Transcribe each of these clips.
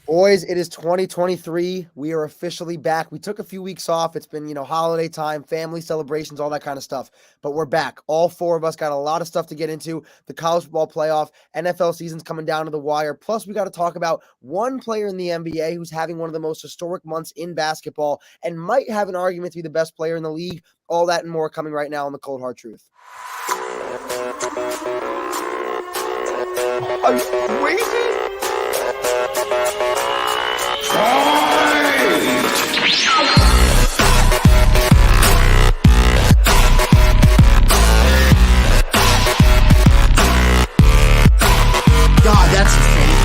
Boys, it is 2023. We are officially back. We took a few weeks off. It's been, holiday time, family celebrations, all that kind of stuff. But we're back. All four of us got a lot of stuff to get into. The college football playoff, NFL season's coming down to the wire. Plus, we got to talk about one player in the NBA who's having one of the most historic months in basketball and might have an argument to be the best player in the league. All that and more coming right now on the Cold Hard Truth. Are you crazy? God, that's insane.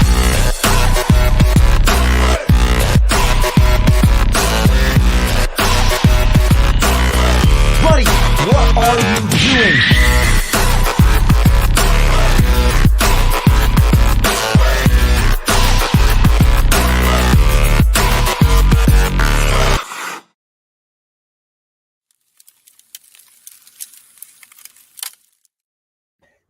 Buddy, what are you doing?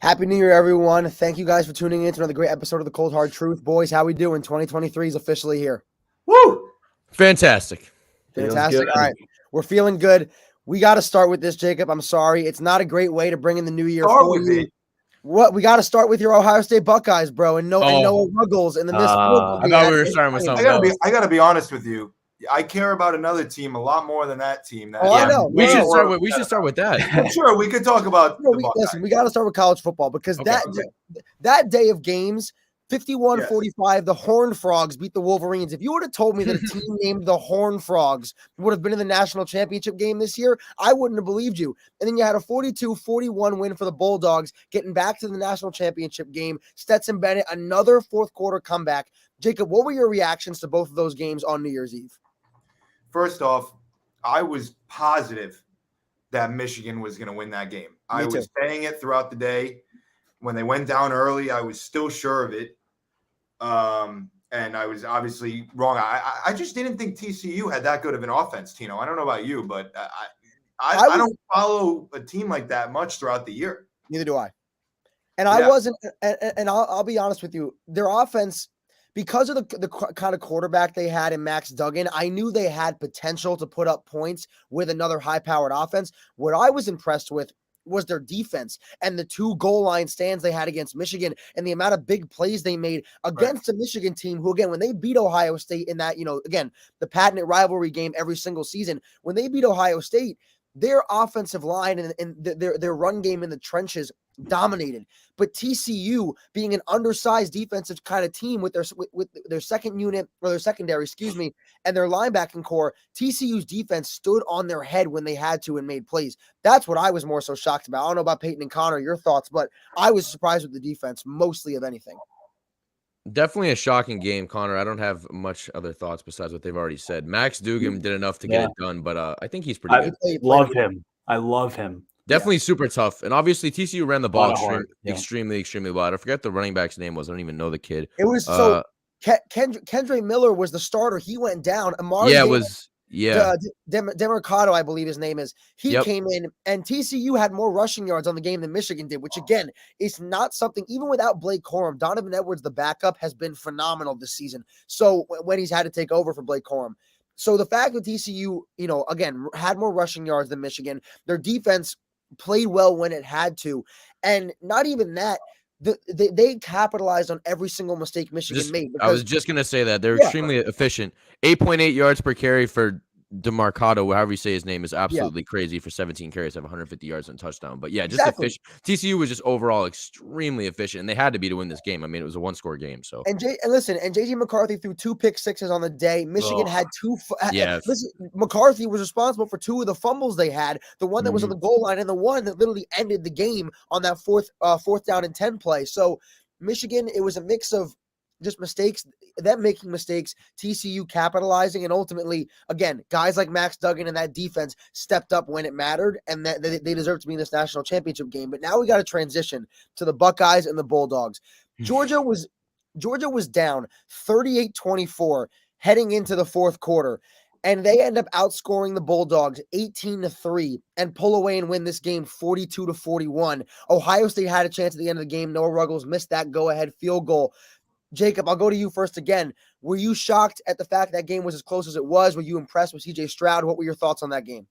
Happy New Year, everyone. Thank you guys for tuning in to another great episode of the Cold Hard Truth. Boys, how we doing? 2023 is officially here. Woo! Fantastic. Fantastic. Good. All right. We're feeling good. We got to start with this, Jacob. I'm sorry. It's not a great way to bring in the new year for you. What we got to start with your Ohio State Buckeyes, bro, and Noah Ruggles and the missed. I thought we were starting with something else. I gotta be honest with you. I care about another team a lot more than that team. I know. We should start with that. Sure, we could talk about. Listen, we got to start with college football because that day of games, 51-45, the Horned Frogs beat the Wolverines. If you would have told me that a team named the Horned Frogs would have been in the national championship game this year, I wouldn't have believed you. And then you had a 42-41 win for the Bulldogs, getting back to the national championship game. Stetson Bennett, another fourth quarter comeback. Jacob, what were your reactions to both of those games on New Year's Eve? First off, I was positive that Michigan was going to win that game. I was saying it throughout the day. When they went down early, I was still sure of it. And I was obviously wrong. I just didn't think TCU had that good of an offense, Tino. I don't know about you, but I don't follow a team like that much throughout the year. Neither do I. And I wasn't, and I'll be honest with you, their offense, because of the kind of quarterback they had in Max Duggan, I knew they had potential to put up points with another high-powered offense. What I was impressed with was their defense and the 2 goal line stands they had against Michigan and the amount of big plays they made against a Michigan team who, again, when they beat Ohio State in that, again, the patented rivalry game every single season, when they beat Ohio State, their offensive line and their run game in the trenches dominated. But TCU, being an undersized defensive kind of team with their second unit or their secondary, and their linebacking core, TCU's defense stood on their head when they had to and made plays. That's what I was more so shocked about. I don't know about Peyton and Conor, your thoughts, but I was surprised with the defense mostly of anything. Definitely a shocking game, Conor. I don't have much other thoughts besides what they've already said. Max Duggan did enough to get it done, but I think he's pretty good. I love him. Definitely super tough. And obviously TCU ran the ball extremely well. I forget the running back's name was. I don't even know the kid. It was Kendre Miller was the starter. He went down. Demercado, I believe his name is. He came in, and TCU had more rushing yards on the game than Michigan did, which, again, is not something, even without Blake Corum, Donovan Edwards, the backup, has been phenomenal this season. So when he's had to take over for Blake Corum. So the fact that TCU, again, had more rushing yards than Michigan, their defense played well when it had to. And not even that, they capitalized on every single mistake Michigan made. I was just going to say that. They're extremely efficient. 8.8 yards per carry for DeMarcado, however you say his name, is absolutely crazy for 17 carries, have 150 yards and a touchdown. But efficient. TCU was just overall extremely efficient, and they had to be to win this game. I mean, it was a one-score game. So JJ McCarthy threw 2 pick sixes on the day. Michigan had 2. McCarthy was responsible for 2 of the fumbles they had. The one that was on the goal line, and the one that literally ended the game on that fourth down and 10 play. So Michigan, it was a mix of just mistakes, them making mistakes, TCU capitalizing, and ultimately, again, guys like Max Duggan and that defense stepped up when it mattered, and that they deserve to be in this national championship game. But now we got to transition to the Buckeyes and the Bulldogs. Georgia was down 38-24 heading into the fourth quarter, and they end up outscoring the Bulldogs 18-3 and pull away and win this game 42-41. Ohio State had a chance at the end of the game. Noah Ruggles missed that go-ahead field goal. Jacob, I'll go to you first again. Were you shocked at the fact that game was as close as it was? Were you impressed with CJ Stroud? What were your thoughts on that game?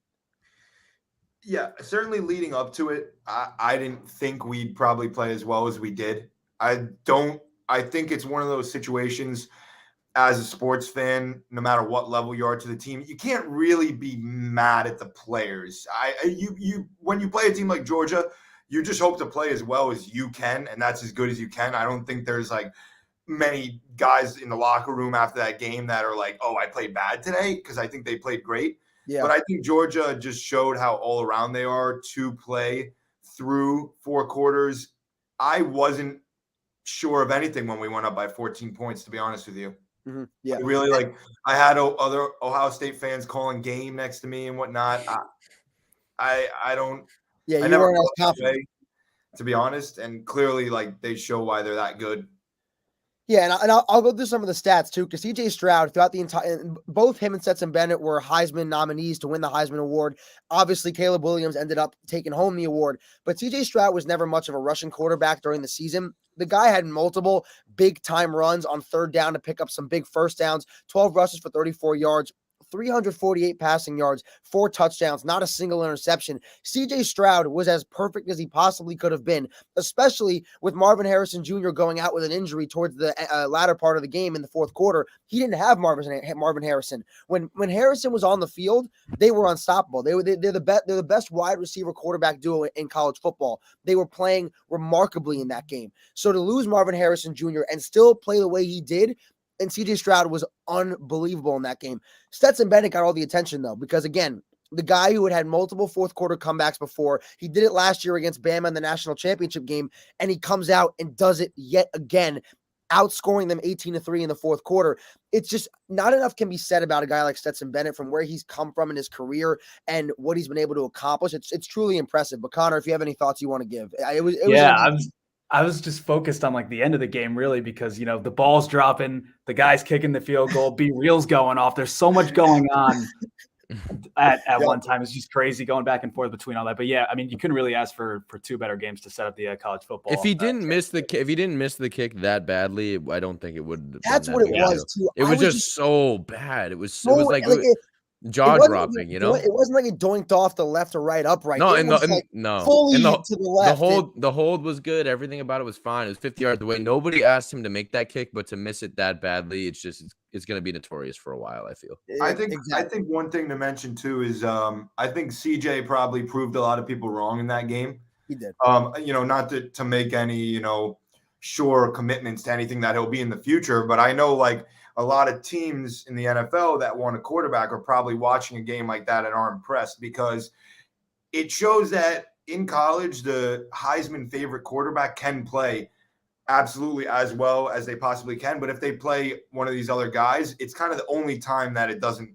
Yeah, certainly leading up to it, I didn't think we'd probably play as well as we did. I think it's one of those situations as a sports fan, no matter what level you are to the team, you can't really be mad at the players. When you play a team like Georgia, you just hope to play as well as you can, and that's as good as you can. I don't think there's like many guys in the locker room after that game that are like, oh, I played bad today, because I think they played great. Yeah. But I think Georgia just showed how all around they are to play through 4 quarters. I wasn't sure of anything when we went up by 14 points, to be honest with you. Mm-hmm. Yeah, really, I had other Ohio State fans calling game next to me and whatnot. I don't. Yeah, you weren't as confident, to be honest. And clearly, they show why they're that good. Yeah, and I'll go through some of the stats too, because CJ Stroud throughout the entire, both him and Stetson Bennett were Heisman nominees to win the Heisman Award. Obviously, Caleb Williams ended up taking home the award, but CJ Stroud was never much of a rushing quarterback during the season. The guy had multiple big time runs on 3rd down to pick up some big first downs, 12 rushes for 34 yards. 348 passing yards, 4 touchdowns, not a single interception. CJ Stroud was as perfect as he possibly could have been, especially with Marvin Harrison Jr. going out with an injury towards the latter part of the game in the 4th quarter. He didn't have Marvin Harrison. When Harrison was on the field, they were unstoppable. They're the best wide receiver quarterback duo in college football. They were playing remarkably in that game. So to lose Marvin Harrison Jr. and still play the way he did, and CJ Stroud was unbelievable in that game. Stetson Bennett got all the attention, though, because, again, the guy who had multiple 4th quarter comebacks before, he did it last year against Bama in the national championship game, and he comes out and does it yet again, outscoring them 18-3 in the 4th quarter. It's just not enough can be said about a guy like Stetson Bennett from where he's come from in his career and what he's been able to accomplish. It's truly impressive. But, Conor, if you have any thoughts you want to give. I was just focused on the end of the game, really, because, the ball's dropping, the guy's kicking the field goal, B-Reel's going off. There's so much going on at one time. It's just crazy going back and forth between all that. But yeah, I mean, you couldn't really ask for 2 better games to set up the college football. If he didn't miss the kick that badly, I don't think it would. That's what it was too. It was just so bad. It was like jaw dropping, It wasn't like it doinked off the left or right upright. No, fully to the left. The hold was good. Everything about it was fine. It was 50 yards away. Nobody asked him to make that kick, but to miss it that badly, it's going to be notorious for a while, I feel. I think one thing to mention too is I think CJ probably proved a lot of people wrong in that game. He did. Not to make any, sure commitments to anything that he'll be in the future, but I know a lot of teams in the NFL that want a quarterback are probably watching a game like that and are impressed, because it shows that in college, the Heisman favorite quarterback can play absolutely as well as they possibly can. But if they play one of these other guys, it's kind of the only time that it doesn't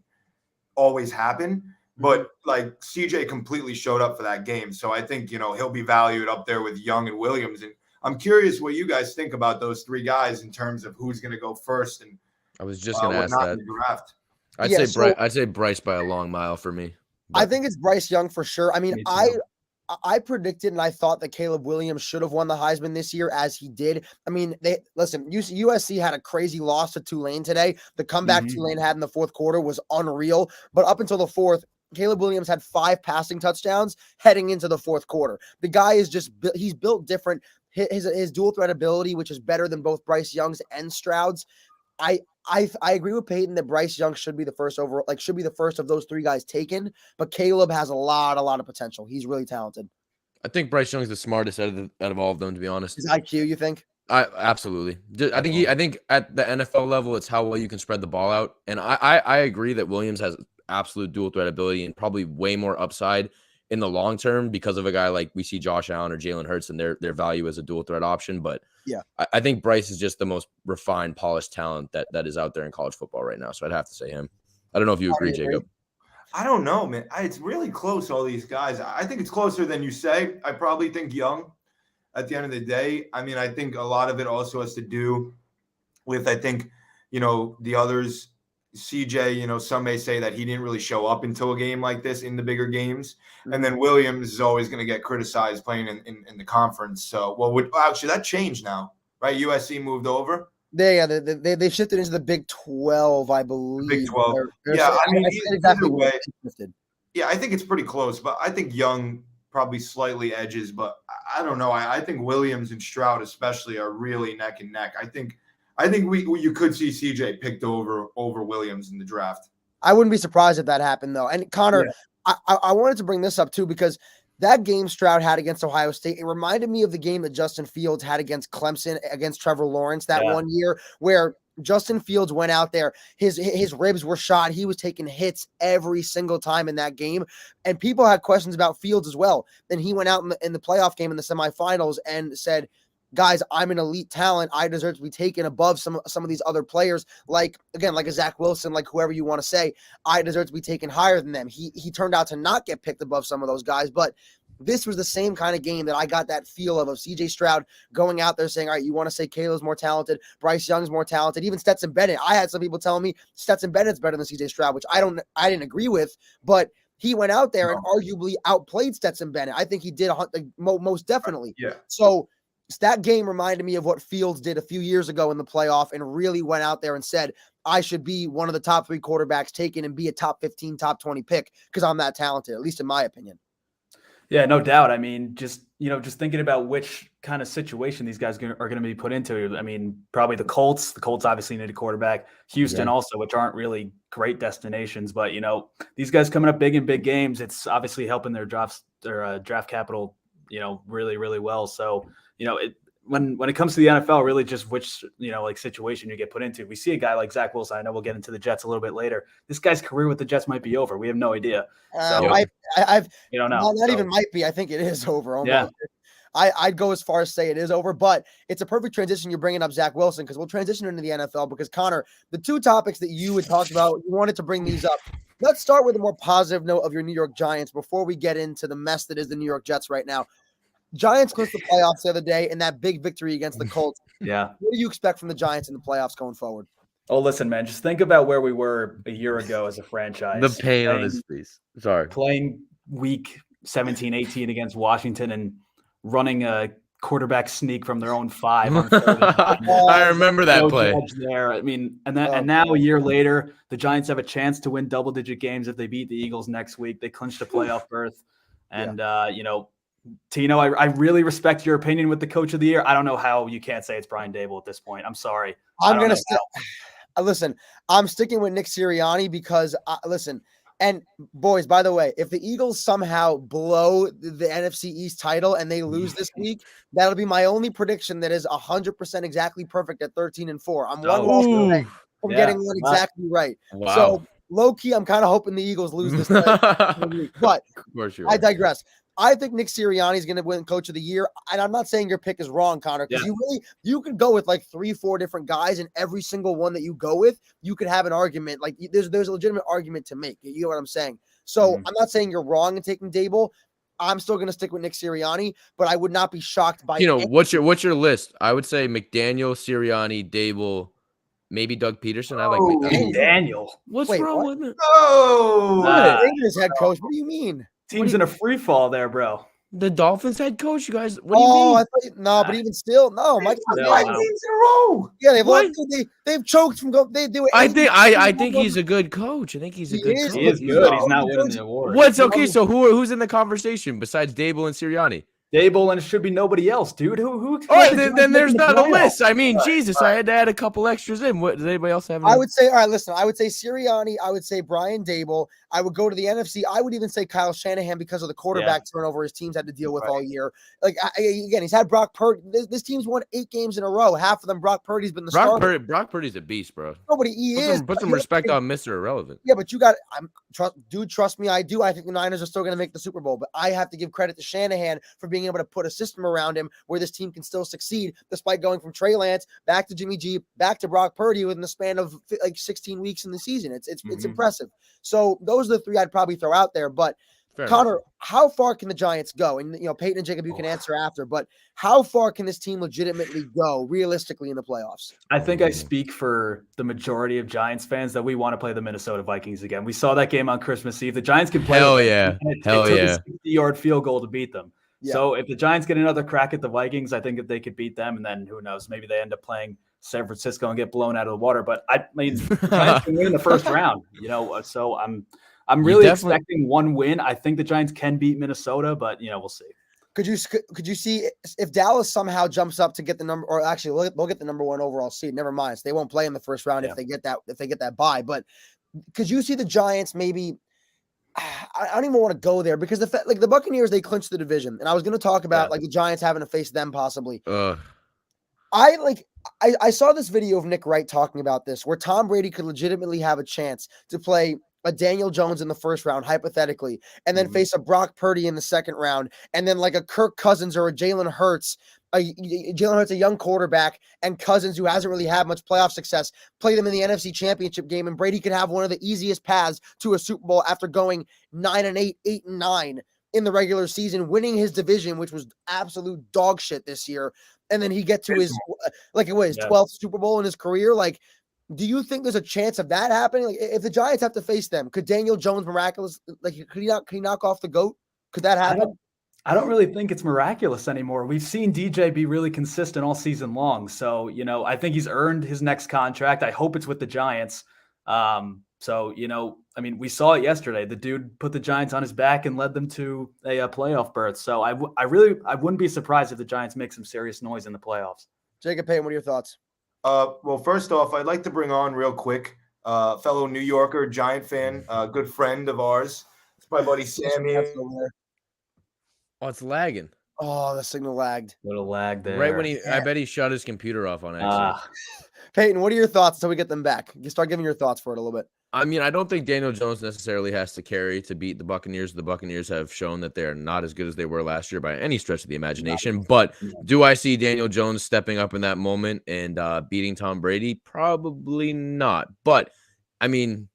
always happen. But CJ completely showed up for that game. So I think, he'll be valued up there with Young and Williams. And I'm curious what you guys think about those 3 guys in terms of who's going to go first. And I was just going to ask that. Draft. I'd say Bryce by a long mile for me. But I think it's Bryce Young for sure. I mean, I predicted and I thought that Caleb Williams should have won the Heisman this year, as he did. I mean, USC had a crazy loss to Tulane today. The comeback Tulane had in the 4th quarter was unreal. But up until the 4th, Caleb Williams had 5 passing touchdowns heading into the 4th quarter. The guy is he's built different. His dual threat ability, which is better than both Bryce Young's and Stroud's. I agree with Peyton that Bryce Young should be the first overall, should be the first of those 3 guys taken, but Caleb has a lot of potential. He's really talented. I think Bryce Young's the smartest out of all of them, to be honest. His IQ, you think? Absolutely. I think at the NFL level, it's how well you can spread the ball out. And I agree that Williams has absolute dual threat ability and probably way more upside in the long term because of a guy like we see Josh Allen or Jalen Hurts and their value as a dual threat option. But yeah, I think Bryce is just the most refined, polished talent that is out there in college football right now. So I'd have to say him. I don't know if you agree, Jacob. I don't know, man. It's really close, all these guys. I think it's closer than you say. I probably think Young at the end of the day. I mean, I think a lot of it also has to do with, I think, the others. CJ, some may say that he didn't really show up until a game like this in the bigger games. And then Williams is always going to get criticized playing in the conference. So, actually, that changed now, right? USC moved over. They shifted into the Big 12, I believe. Big 12. Yeah, I mean, exactly way. Yeah, I think it's pretty close, but I think Young probably slightly edges, but I don't know. I think Williams and Stroud especially are really neck and neck. I think you could see CJ picked over Williams in the draft. I wouldn't be surprised if that happened, though. And Connor, I wanted to bring this up too, because that game Stroud had against Ohio State, it reminded me of the game that Justin Fields had against Clemson, against Trevor Lawrence that one year, where Justin Fields went out there, his ribs were shot. He was taking hits every single time in that game. And people had questions about Fields as well. Then he went out in the playoff game in the semifinals and said, guys, I'm an elite talent. I deserve to be taken above some of these other players, like a Zach Wilson, like whoever you want to say. I deserve to be taken higher than them. He turned out to not get picked above some of those guys, but this was the same kind of game that I got that feel of CJ Stroud going out there saying, all right, you want to say Caleb's more talented, Bryce Young's more talented, even Stetson Bennett. I had some people telling me Stetson Bennett's better than CJ Stroud, which I didn't agree with, but he went out there and arguably outplayed Stetson Bennett. I think he did most definitely. Yeah. So that game reminded me of what Fields did a few years ago in the playoff and really went out there and said, I should be one of the top 3 quarterbacks taken and be a top 15, top 20 pick because I'm that talented, at least in my opinion. Yeah, no doubt. I mean, just thinking about which kind of situation these guys are going to be put into. I mean, probably the Colts. The Colts obviously need a quarterback. Houston also, which aren't really great destinations. But, these guys coming up big in big games, it's obviously helping their draft capital, really, really well. So, when it comes to the NFL, really just which, situation you get put into. We see a guy like Zach Wilson. I know we'll get into the Jets a little bit later. This guy's career with the Jets might be over. We have no idea. You don't know. Not even might be. I think it is over. Almost. Yeah. I'd go as far as say it is over, but it's a perfect transition. You're bringing up Zach Wilson because we'll transition into the NFL because, Connor, the 2 topics that you had talked about, you wanted to bring these up. Let's start with a more positive note of your New York Giants before we get into the mess that is the New York Jets right now. Giants clinched the playoffs the other day in that big victory against the Colts. Yeah. What do you expect from the Giants in the playoffs going forward? Oh, listen, man, just think about where we were a year ago as a franchise. The pain on his face. Sorry. Playing week 17, 18 against Washington and running a quarterback sneak from their own 5. I remember that play. There. I mean, and now a year later, the Giants have a chance to win double-digit games if they beat the Eagles next week. They clinched a playoff berth. And, Tino, I really respect your opinion with the coach of the year. I don't know how you can't say it's Brian Daboll at this point. I'm sorry. Listen, I'm sticking with Nick Sirianni because, and boys, by the way, if the Eagles somehow blow the NFC East title and they lose this week, that'll be my only prediction that is 100% exactly perfect at 13-4. I'm one loss away from getting one exactly right. Wow. So low-key, I'm kind of hoping the Eagles lose this week. But I digress. I think Nick Sirianni is going to win Coach of the Year, and I'm not saying your pick is wrong, Connor, because you could go with like 3-4 different guys, and every single one that you go with, you could have an argument. Like there's a legitimate argument to make. You know what I'm saying? So I'm not saying you're wrong in taking Daboll. I'm still going to stick with Nick Sirianni, but I would not be shocked by. What's your list? I would say McDaniel, Sirianni, Daboll, maybe Doug Peterson. I like McDaniel. What's wrong with it? Raiders head coach. What do you mean? Team's in a free fall there, bro. The Dolphins head coach, you guys. What do you mean? But even still, no. Mike, 5 games in a row. Yeah, they've choked from go. They do. I think he's a good coach. I think he's a good coach. He is good. He's not winning the award. What's okay? So who's in the conversation besides Daboll and Sirianni? Daboll, and it should be nobody else, dude. Who? Then there's not a list. I mean, Jesus, I had to add a couple extras in. What does anybody else have? I would say, all right, listen. I would say Sirianni. I would say Brian Daboll. I would go to the NFC. I would even say Kyle Shanahan because of the quarterback turnover his team's had to deal with all year. Like again, he's had Brock Purdy. This team's won 8 games in a row. Half of them, Brock Purdy's been the starter. Brock Purdy's a beast, bro. Nobody is. Put some respect on Mr. Irrelevant. Yeah, but you got. Trust me, I do. I think the Niners are still going to make the Super Bowl, but I have to give credit to Shanahan for being able to put a system around him where this team can still succeed, despite going from Trey Lance back to Jimmy G back to Brock Purdy within the span of like 16 weeks in the season. It's impressive. So those are the 3 I'd probably throw out there. But Connor, how far can the Giants go? And Peyton and Jacob, you can answer after. But how far can this team legitimately go realistically in the playoffs? I think I speak for the majority of Giants fans that we want to play the Minnesota Vikings again. We saw that game on Christmas Eve. The Giants can play. Hell yeah! It took a 60-yard field goal to beat them. Yeah. So if the Giants get another crack at the Vikings, I think that they could beat them, and then who knows? Maybe they end up playing San Francisco and get blown out of the water. But I mean, the Giants can win in the first round, So I'm really expecting one win. I think the Giants can beat Minnesota, but we'll see. Could you see if Dallas somehow jumps up to get the number, or actually they'll get the number 1 overall seed? Never mind, so they won't play in the first round if they get that bye. But could you see the Giants maybe? I don't even want to go there because the Buccaneers, they clinched the division, and I was going to talk about the Giants having to face them possibly. I saw this video of Nick Wright talking about this, where Tom Brady could legitimately have a chance to play a Daniel Jones in the first round, hypothetically, and then face a Brock Purdy in the second round, and then like a Kirk Cousins or a Jalen Hurts, a young quarterback, and Cousins, who hasn't really had much playoff success, play them in the NFC Championship game, and Brady could have one of the easiest paths to a Super Bowl after going 9-8, 8-9 in the regular season, winning his division, which was absolute dog shit this year, and then he get to his 12th Super Bowl in his career. Like, do you think there's a chance of that happening? Like, if the Giants have to face them, could Daniel Jones could he knock off the GOAT? Could that happen? I don't really think it's miraculous anymore. We've seen DJ be really consistent all season long. So, I think he's earned his next contract. I hope it's with the Giants. We saw it yesterday. The dude put the Giants on his back and led them to a playoff berth. So I wouldn't be surprised if the Giants make some serious noise in the playoffs. Jacob Payne, what are your thoughts? Well, first off, I'd like to bring on real quick, fellow New Yorker, Giant fan, good friend of ours. It's my buddy Sammy. Oh, it's lagging. Oh, the signal lagged. Little lag there. Right when I bet he shut his computer off on accident. Peyton, what are your thoughts until we get them back? You start giving your thoughts for it a little bit. I mean, I don't think Daniel Jones necessarily has to carry to beat the Buccaneers. The Buccaneers have shown that they're not as good as they were last year by any stretch of the imagination. But do I see Daniel Jones stepping up in that moment and beating Tom Brady? Probably not. But, I mean,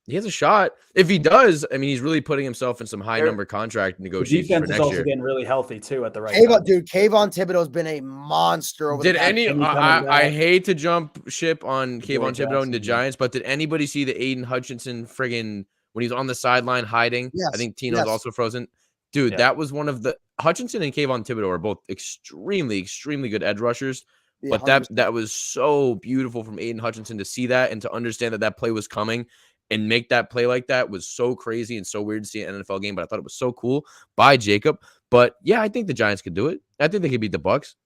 he has a shot. If he does, I mean, he's really putting himself in some high-number contract negotiations for next year. Defense is also getting really healthy, too, at the right time. Dude, Kayvon Thibodeau's been a monster over I hate to jump ship on Kayvon Thibodeau and the Giants, but did anybody see the Aiden Hutchinson friggin' when he's on the sideline hiding? Yes, I think Tino's also frozen. Dude, that was one of the – Hutchinson and Kayvon Thibodeau are both extremely, extremely good edge rushers. Yeah, but that was so beautiful from Aiden Hutchinson to see that and to understand that play was coming. And make that play like that was so crazy and so weird to see an NFL game, but I thought it was so cool by Jacob. But yeah, I think the Giants could do it. I think they could beat the Bucs.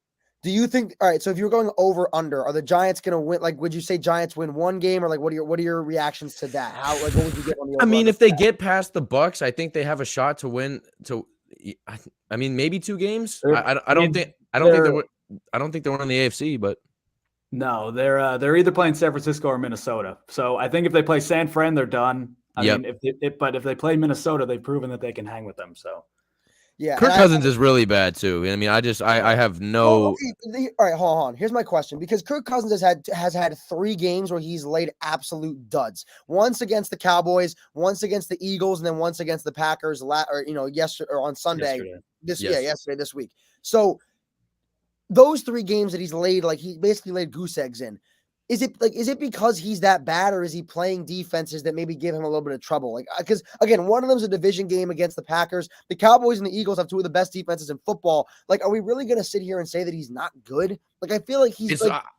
Do you think? All right, so if you're going over under, are the Giants going to win? Like, would you say Giants win one game, or like what are your reactions to that? What would you get on the? I mean, if they get past the Bucs, I think they have a shot to win. I mean, maybe 2 games. I don't think they're winning the AFC, but. No, they're either playing San Francisco or Minnesota. So I think if they play San Fran, they're done. I mean, if they play Minnesota, they've proven that they can hang with them. So yeah, Kirk Cousins is really bad too. I mean, I have no. All right, hold on. Here's my question, because Kirk Cousins has had 3 games where he's laid absolute duds. Once against the Cowboys, once against the Eagles, and then once against the Packers. Yesterday or on Sunday. Yesterday this week. So. Those 3 games that he's laid, like he basically laid goose eggs in. Is it because he's that bad, or is he playing defenses that maybe give him a little bit of trouble? Like, because again, one of them is a division game against the Packers. The Cowboys and the Eagles have 2 of the best defenses in football. Like, are we really going to sit here and say that he's not good? Like, I feel like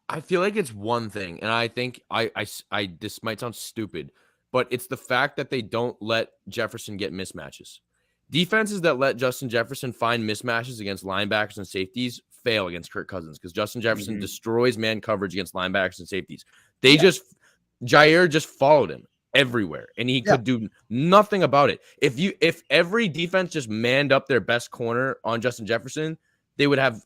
I feel like it's one thing, and I think I this might sound stupid, but it's the fact that they don't let Jefferson get mismatches. Defenses that let Justin Jefferson find mismatches against linebackers and safeties fail against Kirk Cousins, because Justin Jefferson destroys man coverage against linebackers and safeties. Jair just followed him everywhere, and he could do nothing about it. If every defense just manned up their best corner on Justin Jefferson, they would have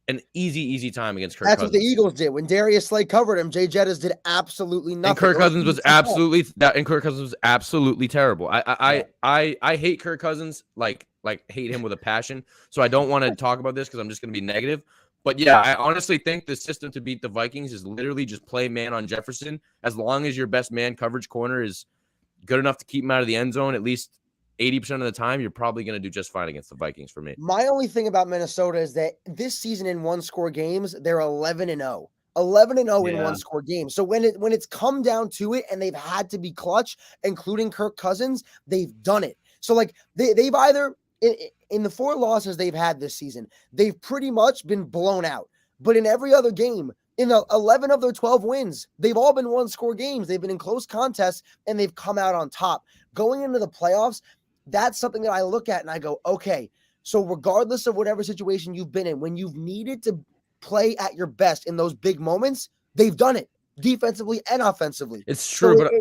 an easy time against Kirk Cousins. That's what the Eagles did. When Darius Slay covered him, Jay Jettis did absolutely nothing. And Kirk Cousins was absolutely terrible. I hate Kirk Cousins, like hate him with a passion. So I don't want to talk about this because I'm just going to be negative. But yeah, I honestly think the system to beat the Vikings is literally just play man on Jefferson. As long as your best man coverage corner is good enough to keep him out of the end zone, at least 80% of the time, you're probably going to do just fine against the Vikings for me. My only thing about Minnesota is that this season in 1-score games, they're 11-0. 11-0 in 1-score games. So when it's come down to it and they've had to be clutch, including Kirk Cousins, they've done it. So like they've either in the 4 losses they've had this season, they've pretty much been blown out. But in every other game, in the 11 of their 12 wins, they've all been one-score games. They've been in close contests, and they've come out on top. Going into the playoffs, that's something that I look at and I go, okay, so regardless of whatever situation you've been in, when you've needed to play at your best in those big moments, they've done it defensively and offensively. It's true, so but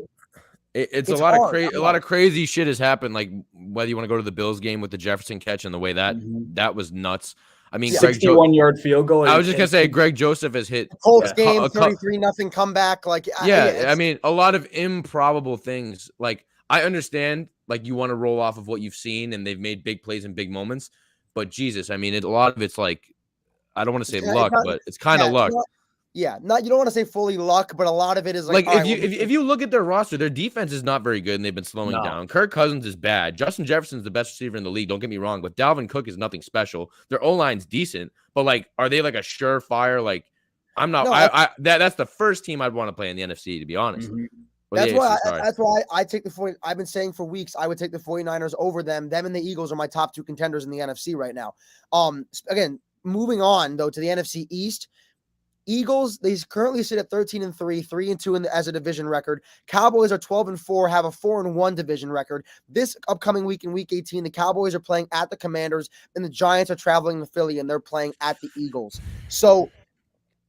it's a lot of crazy shit has happened. Like whether you want to go to the Bills game with the Jefferson catch and the way that was nuts. I mean, 61-yard field goal. I was just gonna say, Greg Joseph has hit the Colts game, 33-0 comeback. Like, I mean, a lot of improbable things. Like, I understand, like you want to roll off of what you've seen, and they've made big plays in big moments. But Jesus, I mean, a lot of it's like, I don't want to say luck, but it's kind of luck. You don't want to say fully luck, but a lot of it is like if you look at their roster, their defense is not very good, and they've been slowing down. Kirk Cousins is bad. Justin Jefferson's the best receiver in the league. Don't get me wrong, but Dalvin Cook is nothing special. Their O-line's decent, but like, are they like a surefire? Like, I'm not. No, that's the first team I'd want to play in the NFC, to be honest. That's why I take the 40. I've been saying for weeks I would take the 49ers over them. Them and the Eagles are my top 2 contenders in the NFC right now. Again, moving on though to the NFC East. Eagles, they currently sit at 13-3, 3-2 as a division record. Cowboys are 12-4, have a 4-1 division record. This upcoming week in Week 18, the Cowboys are playing at the Commanders, and the Giants are traveling to Philly, and they're playing at the Eagles. So,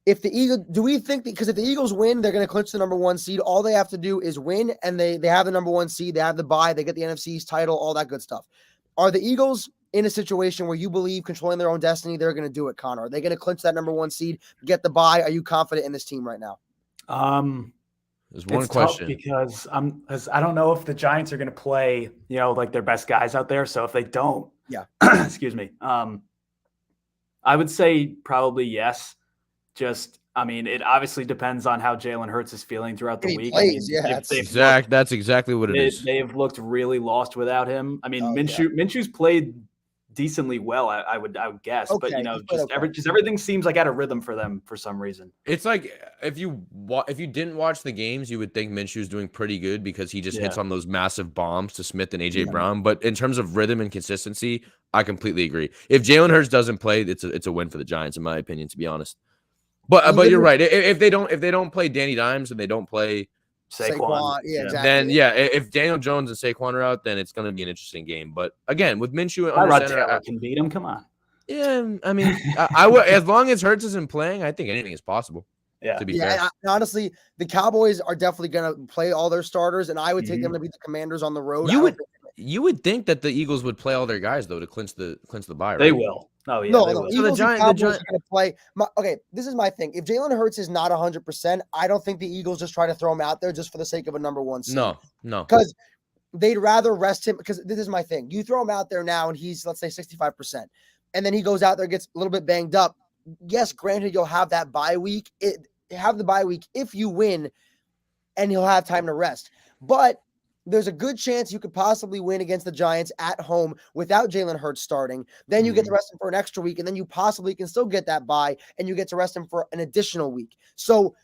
if the Eagles win, they're going to clinch the number 1 seed. All they have to do is win, and they have the number 1 seed. They have the bye. They get the NFC East title, all that good stuff. Are the Eagles in a situation where you believe controlling their own destiny, they're going to do it, Conor? Are they going to clinch that number 1 seed, get the bye? Are you confident in this team right now? There's one question because I don't know if the Giants are going to play, like their best guys out there. So if they don't, excuse me, I would say probably yes. It obviously depends on how Jalen Hurts is feeling throughout the week. That's exactly what it is. They've looked really lost without him. I mean, Minshew's played decently well, I would guess, but everything seems like out of rhythm for them for some reason. It's like if you didn't watch the games, you would think Minshew's doing pretty good because he just hits on those massive bombs to Smith and AJ Brown. But in terms of rhythm and consistency, I completely agree. If Jalen Hurts doesn't play, it's a win for the Giants, in my opinion, to be honest. But you're right. If they don't play Danny Dimes and they don't play Saquon, exactly. Then if Daniel Jones and Saquon are out, then it's going to be an interesting game. But again, with Minshew under center, I can beat him. Come on. Yeah, I mean, I would, as long as Hurts isn't playing, I think anything is possible. Yeah, to be fair. Honestly, the Cowboys are definitely going to play all their starters, and I would take them to beat the Commanders on the road. You would think that the Eagles would play all their guys though to clinch the bye. Right? They will. Oh yeah, no. They will. So the Cowboys are going to play. Okay, this is my thing. If Jalen Hurts is not 100%, I don't think the Eagles just try to throw him out there just for the sake of a number 1 seed. No, because they'd rather rest him. Because this is my thing. You throw him out there now, and he's, let's say, 65%, and then he goes out there, gets a little bit banged up. Yes, granted, you'll have that bye week. Have the bye week if you win, and he'll have time to rest. But there's a good chance you could possibly win against the Giants at home without Jalen Hurts starting. Then you get to rest him for an extra week, and then you possibly can still get that bye, and you get to rest him for an additional week. So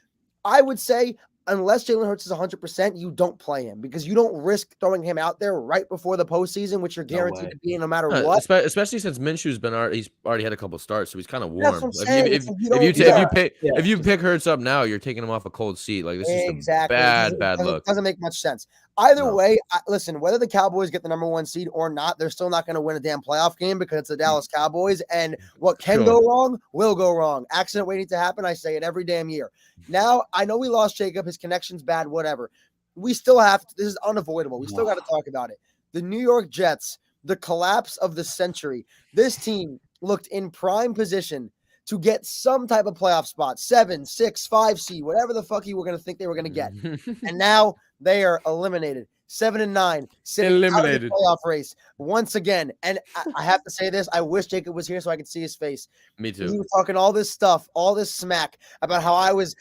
I would say unless Jalen Hurts is 100%, you don't play him because you don't risk throwing him out there right before the postseason, which you're guaranteed to be in no matter what. Especially since Minshew's he's already had a couple of starts, so he's kind of warm. If you pick Hurts up now, you're taking him off a cold seat. Like this is a bad look. It doesn't make much sense. Either way, listen, whether the Cowboys get the number 1 seed or not, they're still not going to win a damn playoff game because it's the Dallas Cowboys, and what can go wrong will go wrong. Accident waiting to happen. I say it every damn year. Now, I know we lost Jacob. His connection's bad, whatever. We still have to, this is unavoidable. We still got to talk about it. The New York Jets, the collapse of the century. This team looked in prime position to get some type of playoff spot, 7, 6, 5 seed, whatever the fuck you were going to think they were going to get. And now they are eliminated. 7-9, sitting eliminated out of the playoff race once again. And I have to say this, I wish Jacob was here so I could see his face. Me too. He was talking all this stuff, all this smack about how I was,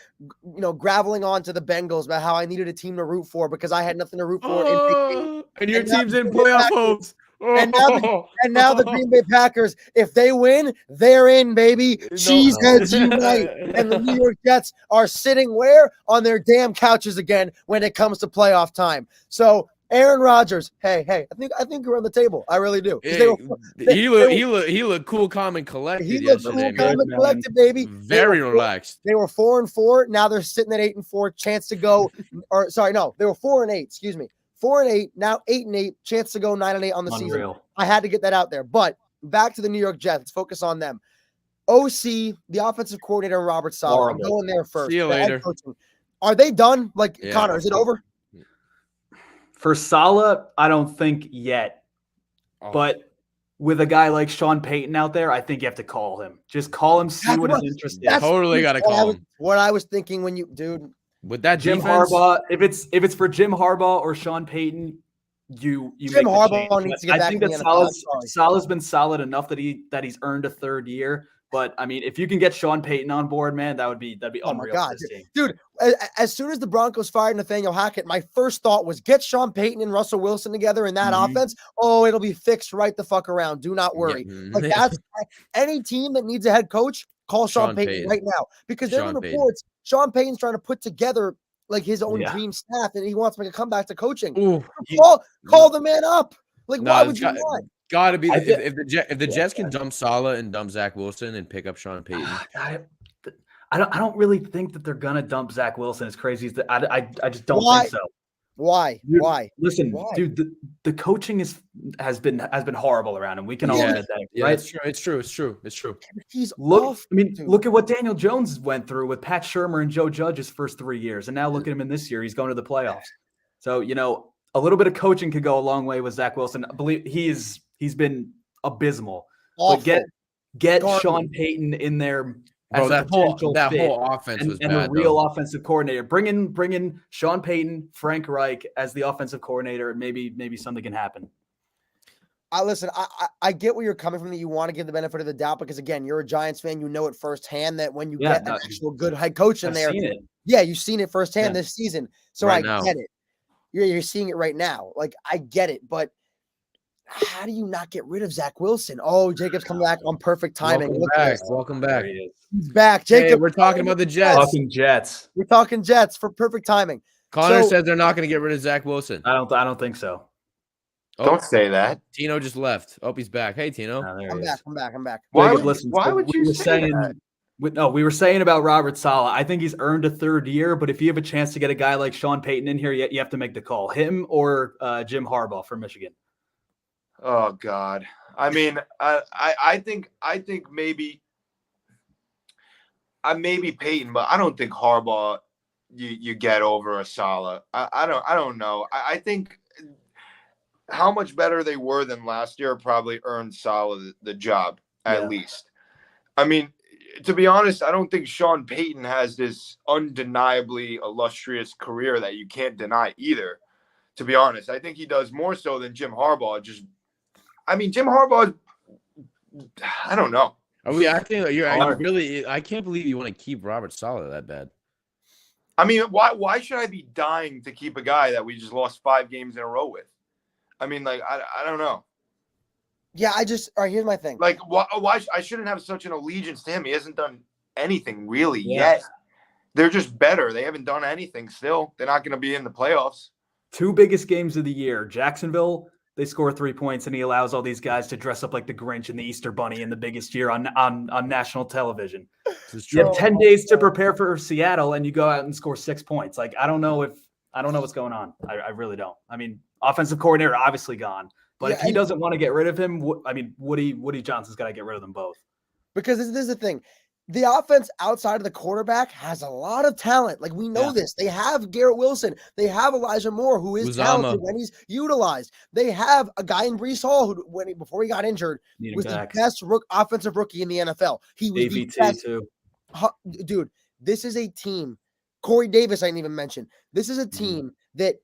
graveling onto the Bengals, about how I needed a team to root for because I had nothing to root for. And your team's in playoff hopes. And now the Green Bay Packers, if they win, they're in, baby. Cheeseheads unite. And the New York Jets are sitting where? On their damn couches again when it comes to playoff time. So Aaron Rodgers. Hey, I think you're on the table. I really do. Hey, he looked cool, calm, and collected He looked yesterday, cool, calm, and collected, baby. Very relaxed. They were 4-4. Now they're sitting at 8-4. Chance to go, or sorry, no, they were 4-8. Excuse me, 4-8. Now 8-8. Chance to go 9-8 on the season. I had to get that out there. But back to the New York Jets. Let's focus on them. OC, the offensive coordinator, Robert Saleh. I'm going there first. See you later. Are they done? Like, Connor, is it over? For Saleh, I don't think yet. But with a guy like Sean Payton out there, I think you have to call him. Just call him, see what his interest is. Totally got to call him. What I was thinking when you, dude. With that Jim defense, Harbaugh, if it's for Jim Harbaugh or Sean Payton, you Jim make Harbaugh needs to get back. I think that Saleh's been solid enough that he's earned a third year. But I mean, if you can get Sean Payton on board, man, that'd be oh unreal. My God, dude! As soon as the Broncos fired Nathaniel Hackett, my first thought was get Sean Payton and Russell Wilson together in that offense. Oh, it'll be fixed right the fuck around. Do not worry. Like that's any team that needs a head coach, call Sean Payton right now because there are reports Sean Payton's trying to put together like his own dream staff and he wants to make a comeback to coaching. Call the man up. Like why would you not? Got to be if the Jets can dump Saleh and dump Zach Wilson and pick up Sean Payton. I don't really think that they're gonna dump Zach Wilson. As crazy as I just don't think so. Why? Dude, why? Listen, dude, the coaching has been horrible around him. We can all admit that, right? It's true. He's off. I mean, look at what Daniel Jones went through with Pat Shurmur and Joe Judge's first 3 years, and now look at him in this year. He's going to the playoffs. So a little bit of coaching could go a long way with Zach Wilson. I believe he's been abysmal. Awful. But get Sean Payton in there. Bro, that whole offense was bad. And a real offensive coordinator. Bring in Sean Payton, Frank Reich as the offensive coordinator, and maybe something can happen. Listen, I get where you're coming from that you want to give the benefit of the doubt because again, you're a Giants fan, you know it firsthand that when you get an actual good head coach in there, you've seen it firsthand this season. So I get it. You're seeing it right now. Like I get it, but how do you not get rid of Zach Wilson? Oh, Jacob's coming back on perfect timing. Welcome back. He's back. Jacob, hey, we're talking about the Jets. We're talking Jets for perfect timing. Connor says they're not going to get rid of Zach Wilson. I don't think so. Don't say that. Tino just left. Oh, he's back. Hey, Tino. I'm back. Why would you say that? We were saying about Robert Saleh. I think he's earned a third year, but if you have a chance to get a guy like Sean Payton in here, you have to make the call. Him or Jim Harbaugh from Michigan. Oh God. I mean, I think maybe Peyton, but I don't think Harbaugh you get over a Saleh. I don't know. I think how much better they were than last year probably earned Saleh the job at least. I mean, to be honest, I don't think Sean Payton has this undeniably illustrious career that you can't deny either. To be honest, I think he does more so than Jim Harbaugh. Jim Harbaugh, I don't know. I think I can't believe you want to keep Robert Saleh that bad. I mean, why should I be dying to keep a guy that we just lost 5 games in a row with? I mean, like, I don't know. Yeah, all right, here's my thing. Like, why I shouldn't have such an allegiance to him. He hasn't done anything really yet. They're just better. They haven't done anything still. They're not going to be in the playoffs. 2 biggest games of the year. Jacksonville, they score 3 points, and he allows all these guys to dress up like the Grinch and the Easter Bunny in the biggest year on national television. You have 10 days to prepare for Seattle, and you go out and score 6 points. Like, I don't know what's going on. I really don't. I mean, offensive coordinator obviously gone. But if he doesn't want to get rid of him, Woody Johnson's got to get rid of them both. Because this is the thing. The offense outside of the quarterback has a lot of talent. Like, we know this. They have Garrett Wilson. They have Elijah Moore, who is talented when he's utilized. They have a guy in Breece Hall who, before he got injured, was the best offensive rookie in the NFL. He was the best. Too. Dude, this is a team. Corey Davis, I didn't even mention. This is a team that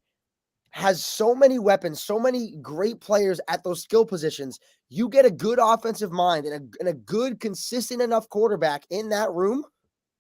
has so many weapons, so many great players at those skill positions. You get a good offensive mind and a good, consistent enough quarterback in that room.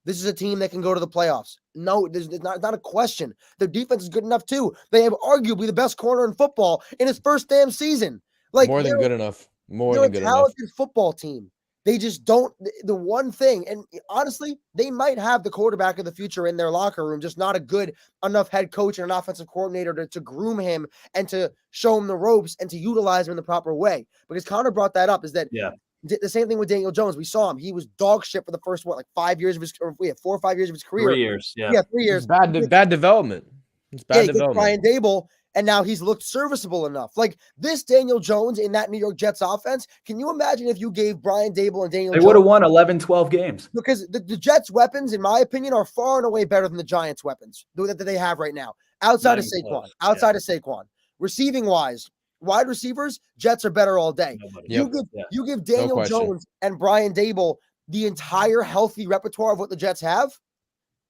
This is a team that can go to the playoffs. No, there's not a question. Their defense is good enough too. They have arguably the best corner in football in his first damn season. Like more than good enough. More than good enough. They're a talented football team. They just don't. The one thing, and honestly, they might have the quarterback of the future in their locker room, just not a good enough head coach and an offensive coordinator to groom him and to show him the ropes and to utilize him in the proper way. Because Conor brought that up, is that the same thing with Daniel Jones. We saw him; he was dog shit for the first 4 or 5 years of his career. 3 years, 3 years. It's bad development. It's bad development. Brian Dable. And now he's looked serviceable enough. Like this Daniel Jones in that New York Jets offense. Can you imagine if you gave Brian Dable and Daniel Jones? They would have won 11, 12 games. Because the Jets' weapons, in my opinion, are far and away better than the Giants' weapons that they have right now. Outside of Saquon. Receiving wise, wide receivers, Jets are better all day. You give Daniel Jones and Brian Dable the entire healthy repertoire of what the Jets have,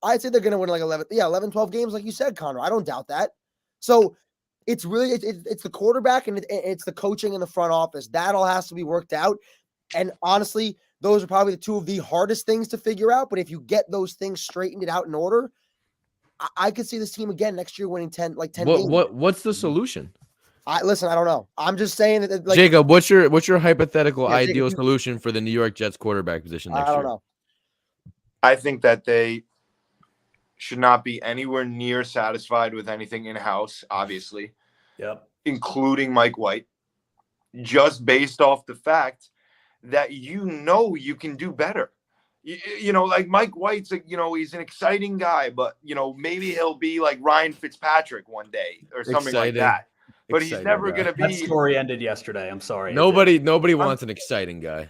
I'd say they're going to win like 11, 12 games, like you said, Conor. I don't doubt that. So it's really it's the quarterback and it's the coaching in the front office. That all has to be worked out. And honestly, those are probably the two of the hardest things to figure out. But if you get those things straightened out in order, I could see this team again next year winning 10 games. What's the solution? I don't know. I'm just saying that. Like, Jacob, what's your hypothetical ideal solution for the New York Jets quarterback position next year? I don't know. I think that they should not be anywhere near satisfied with anything in-house, obviously. Yep. Including Mike White, just based off the fact that you can do better. You know, like Mike White's, he's an exciting guy, but, maybe he'll be like Ryan Fitzpatrick one day or something like that. But he's never going to be. That story ended yesterday. I'm sorry. Nobody wants an exciting guy.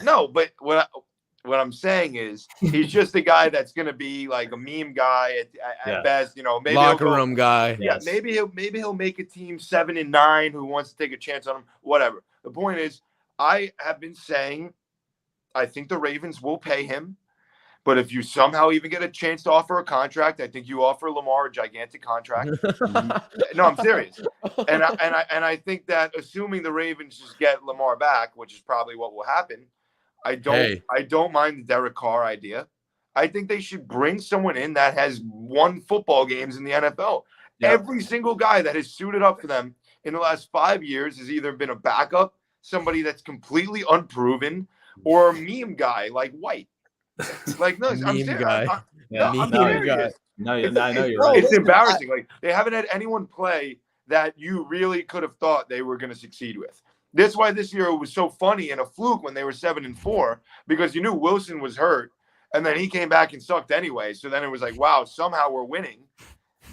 No, but what I'm saying is he's just a guy that's going to be like a meme guy at best, maybe locker room guy. Yeah, yes. Maybe he'll make a team 7-9 who wants to take a chance on him, whatever. The point is, I have been saying I think the Ravens will pay him, but if you somehow even get a chance to offer a contract, I think you offer Lamar a gigantic contract. No, I'm serious. And I think that assuming the Ravens just get Lamar back, which is probably what will happen, I don't mind the Derek Carr idea. I think they should bring someone in that has won football games in the NFL. Yep. Every single guy that has suited up for them in the last 5 years has either been a backup, somebody that's completely unproven, or a meme guy like White. Like, no, I'm serious. Guy. I'm serious. No, I know you're right. It's embarrassing. Like, they haven't had anyone play that you really could have thought they were going to succeed with. That's why this year it was so funny and a fluke when they were 7-4, because you knew Wilson was hurt and then he came back and sucked anyway. So then it was like, wow, somehow we're winning.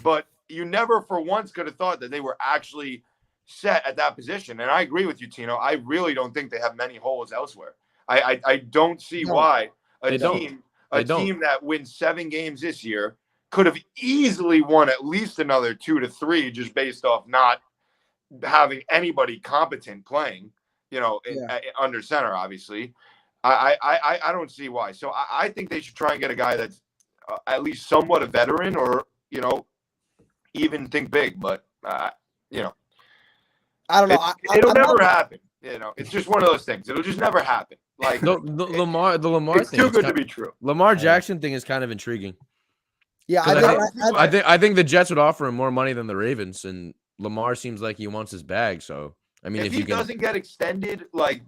But you never for once could have thought that they were actually set at that position. And I agree with you, Tino. I really don't think they have many holes elsewhere. I don't see why a team that wins 7 games this year could have easily won at least another 2 to 3 just based off not having anybody competent playing, under center, obviously. I don't see why. So I think they should try and get a guy that's at least somewhat a veteran, or even think big. But I don't know. It'll never happen. It's just one of those things. It'll just never happen. Like the Lamar it's thing. Too good to be true. Lamar Jackson thing is kind of intriguing. Yeah, I think the Jets would offer him more money than the Ravens, and Lamar seems like he wants his bag. So I mean, if he doesn't get extended by